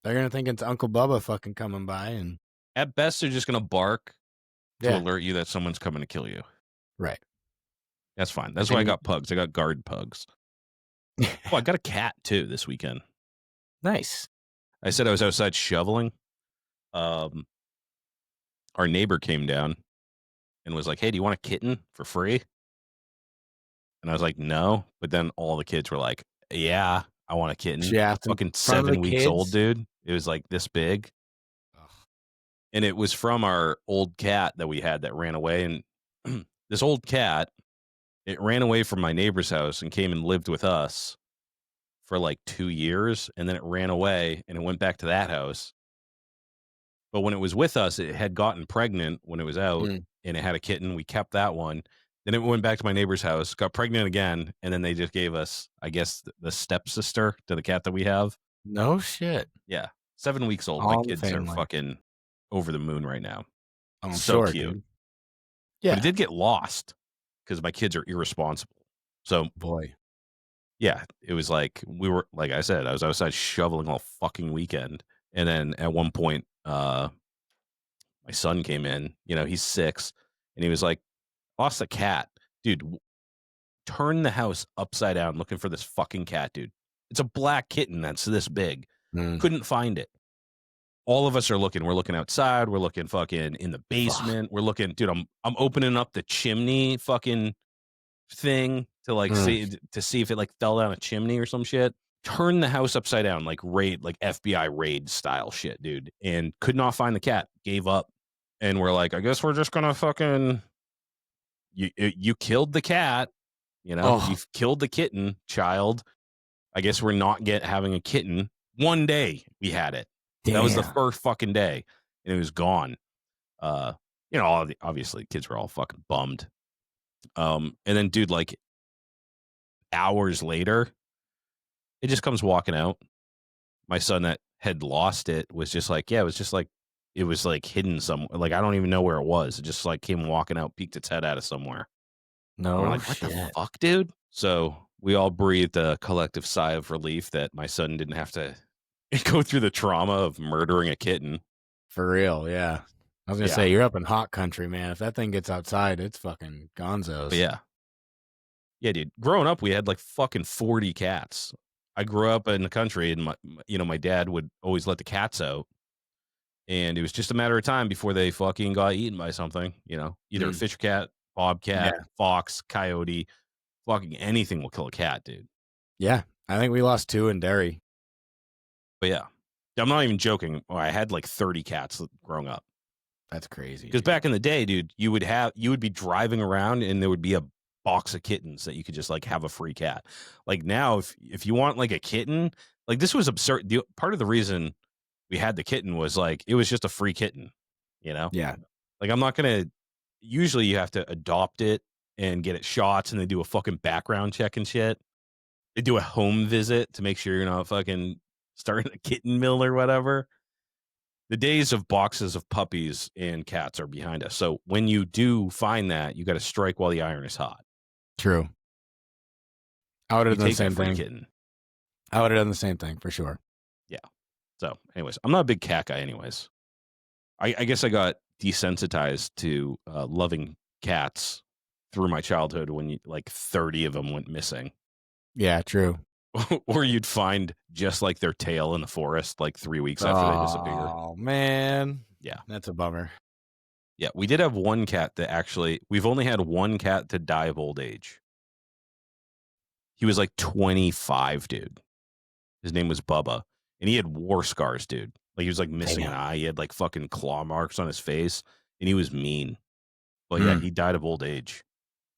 They're gonna think it's Uncle Bubba fucking coming by, and
At best, they're just gonna bark to
yeah,
alert you that someone's coming to kill you.
right.
That's fine. That's why I
And
got pugs. I got guard pugs. Oh, I got a cat too this weekend.
nice.
I said I was outside shoveling. Um, our neighbor came down and was like, "Hey, do you want a kitten for free?" And I was like, "No." But then all the kids were like, "Yeah, I want a kitten."
She
It's
asked in
fucking
front of the
7 weeks old,
kids.
dude. It was like this big,
Ugh.
and it was from our old cat that we had that ran away. And this old cat, it ran away from my neighbor's house and came and lived with us for like 2 years, and then it ran away and it went back to that house. But when it was with us, it had gotten pregnant when it was out,
Mm.
and it had a kitten. We kept that one. Then it went back to my neighbor's house, got pregnant again, and then they just gave us, I guess, the stepsister to the cat that we have.
No shit.
Yeah, 7 weeks old. My
All in the
kids are
family.
fucking over the moon right now.
I'm
So
sure,
cute.
dude.
But it
Yeah.
did get lost because my kids are irresponsible. So
Boy.
yeah, it was like we were like I said, I was outside shoveling all fucking weekend. And then at one point, my son came in, he's 6, and he was like, lost a cat. Dude, turn the house upside down looking for this fucking cat, dude. It's a black kitten that's this big.
Mm.
Couldn't find it. All of us are looking. We're looking outside. We're looking fucking in the
Fuck.
basement. We're looking, dude. I'm opening up the chimney fucking thing to like
Mm.
see if it like fell down a chimney or some shit. Turn the house upside down like FBI raid style shit, dude. And could not find the cat. Gave up. And we're like, I guess we're just gonna fucking you killed the cat.
Oh,
You've killed the kitten, child. I guess we're not having a kitten. One day we had it. That was the
damn.
first fucking day, and it was gone. Uh, obviously kids were all fucking bummed. And then, dude, like hours later, it just comes walking out. My son that had lost it was just like, yeah, it was like hidden somewhere. Like I don't even know where it was. It just like came walking out, peeked its head out of somewhere. And we're
No
like, what the
shit.
fuck, dude? So we all breathed a collective sigh of relief that my son didn't have to go through the trauma of murdering a kitten.
For real, yeah. I was gonna
Yeah.
say, you're up in hot country, man. If that thing gets outside, it's fucking gonzos.
But yeah. Yeah, dude. Growing up, we had like fucking 40 cats. I grew up in the country, and my dad would always let the cats out, and it was just a matter of time before they fucking got eaten by something. Either a
Mm.
fisher cat, bobcat,
Yeah.
fox, coyote, fucking anything will kill a cat, dude.
Yeah. I think we lost 2 in Derry.
But yeah, I'm not even joking. I had like 30 cats growing up.
That's crazy.
Because back in the day, dude, you would be driving around and there would be a box of kittens that you could just like have a free cat. Like now, if you want like a kitten, like this was absurd. Part of the reason we had the kitten was like it was just a free kitten, you know.
Yeah.
Like I'm not gonna. Usually, you have to adopt it and get it shots, and they do a fucking background check and shit. They do a home visit to make sure you're not fucking starting a kitten mill or whatever. The days of boxes of puppies and cats are behind us. So when you do find that, you got to strike while the iron is hot.
True. I would
You
have done the
take that
same
free
thing.
kitten.
I would have done the same thing for sure.
Yeah. So, anyways, I'm not a big cat guy. Anyways, I guess I got desensitized to loving cats through my childhood when like 30 of them went missing.
Yeah, true.
Or you'd find just like their tail in the forest like 3 weeks after they disappear.
Oh man.
Yeah.
That's a bummer.
Yeah. We did have one cat that we've only had one cat to die of old age. He was like 25, dude. His name was Bubba. And he had war scars, dude. Like he was like missing an eye. He had like fucking claw marks on his face. And he was mean. But yeah, he died of old age.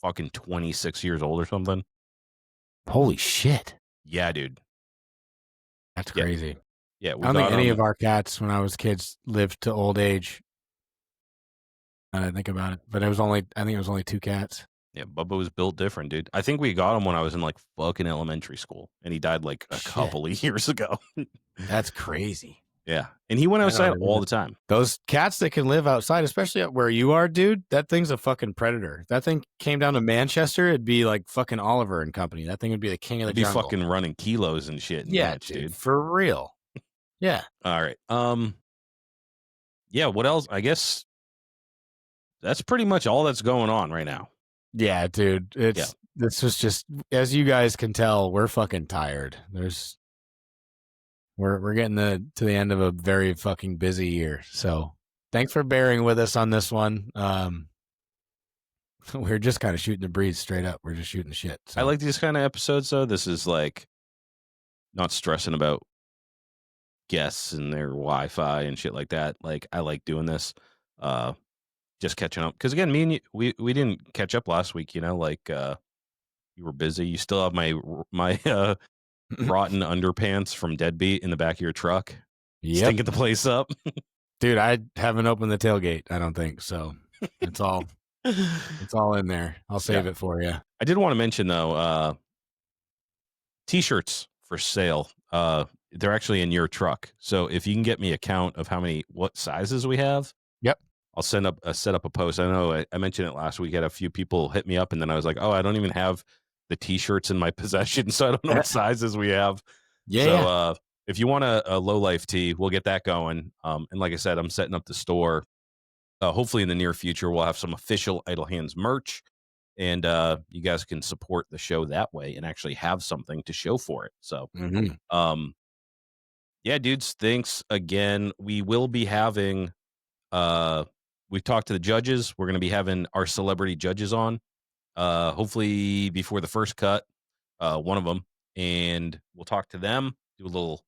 Fucking 26 years old or something.
Holy shit.
Yeah, dude.
That's crazy.
Yeah,
I don't think any of our cats when I was kids lived to old age. I didn't think about it. But I think it was only 2 cats.
Yeah, Bubba was built different, dude. I think we got him when I was in like fucking elementary school, and he died like a couple of years ago.
That's crazy.
Yeah, and he went outside all the time.
Those cats that can live outside, especially up where you are, dude, that thing's a fucking predator. That thing came down to Manchester, it'd be like fucking Oliver and company. That thing would be the king of the jungle.
Be fucking running kilos and shit. And
yeah, dude, for real. Yeah.
All right. Yeah. What else? I guess that's pretty much all that's going on right now.
Yeah, dude. This was just, as you guys can tell, we're fucking tired. We're getting to the end of a very fucking busy year. So thanks for bearing with us on this one. We're just kind of shooting the breeze straight up. We're just shooting the shit. So.
I like these kind of episodes though. This is like not stressing about guests and their Wi-Fi and shit like that. Like I like doing this. Just catching up because again, me and you, we didn't catch up last week. Like you were busy. You still have my rotten underpants from Deadbeat in the back of your truck. Stinking the place up,
dude. I haven't opened the tailgate. I don't think so. It's all in there. I'll save it for you.
I did want to mention though, t-shirts for sale. They're actually in your truck. So if you can get me a count of what sizes we have.
Yep.
I'll set up a post. I know I mentioned it last week. I had a few people hit me up, and then I was like, oh, I don't even have the T-shirts in my possession, so I don't know what sizes we have. So if you want a low life tee, we'll get that going. And like I said, I'm setting up the store. Hopefully in the near future, we'll have some official Idle Hands merch, and you guys can support the show that way and actually have something to show for it. So, yeah, dudes, thanks again. We will be having, we've talked to the judges. We're going to be having our celebrity judges on, hopefully before the first cut, one of them, and we'll talk to them, do a little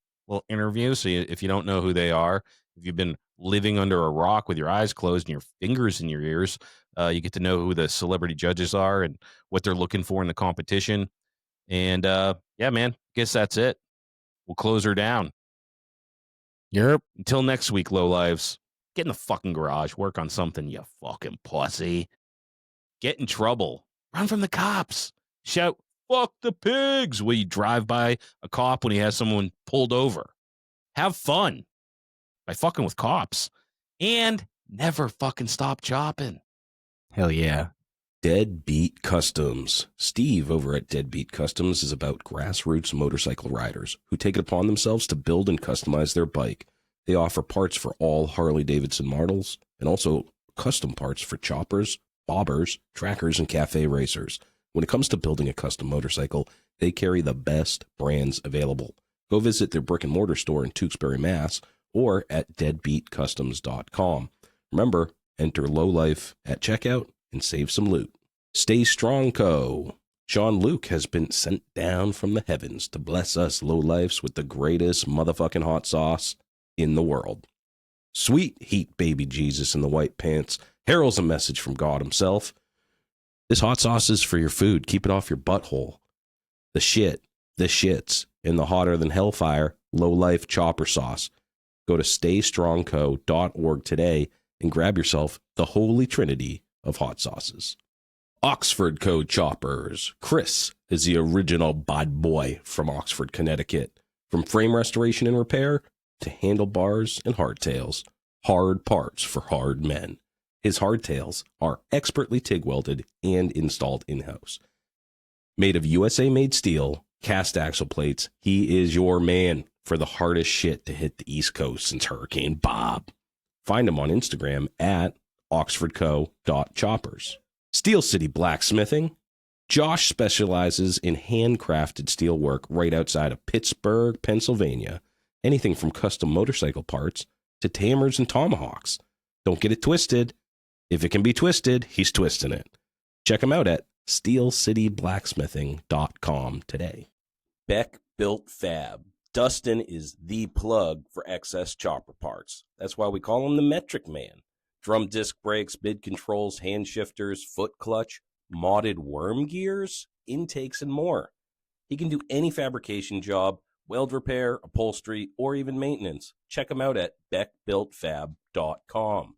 interview. So if you don't know who they are, if you've been living under a rock with your eyes closed and your fingers in your ears, you get to know who the celebrity judges are and what they're looking for in the competition. And yeah, man, guess that's it. We'll close her down.
Yep.
Until next week, low lives. Get in the fucking garage. Work on something, you fucking pussy. Get in trouble. Run from the cops. Shout, fuck the pigs, when you drive by a cop when he has someone pulled over. Have fun by fucking with cops. And never fucking stop chopping.
Hell yeah.
Deadbeat Customs. Steve over at Deadbeat Customs is about grassroots motorcycle riders who take it upon themselves to build and customize their bike. They offer parts for all Harley-Davidson models and also custom parts for choppers, bobbers, trackers, and cafe racers. When it comes to building a custom motorcycle, they carry the best brands available. Go visit their brick and mortar store in Tewksbury, Mass, or at deadbeatcustoms.com. Remember, enter Lowlife at checkout and save some loot. Stay Strong Co. Sean Luke has been sent down from the heavens to bless us lowlifes with the greatest motherfucking hot sauce in the world. Sweet heat baby Jesus in the white pants heralds a message from God himself. This hot sauce is for your food. Keep it off your butthole. The shits, in the hotter than hellfire Lowlife chopper sauce. Go to staystrongco.org today and grab yourself the holy trinity of hot sauces. Oxford Co. Choppers. Chris is the original bad boy from Oxford, Connecticut. From frame restoration and repair to handlebars and hardtails. Hard parts for hard men. His hardtails are expertly TIG welded and installed in-house. Made of USA-made steel, cast axle plates, he is your man for the hardest shit to hit the East Coast since Hurricane Bob. Find him on Instagram at oxfordco.choppers. Steel City Blacksmithing. Josh specializes in handcrafted steel work right outside of Pittsburgh, Pennsylvania. Anything from custom motorcycle parts to hammers and tomahawks. Don't get it twisted. If it can be twisted, he's twisting it. Check him out at steelcityblacksmithing.com today. Beck Built Fab. Dustin is the plug for excess chopper parts. That's why we call him the Metric Man. Drum disc brakes, bid controls, hand shifters, foot clutch, modded worm gears, intakes, and more. He can do any fabrication job, weld repair, upholstery, or even maintenance. Check him out at beckbuiltfab.com.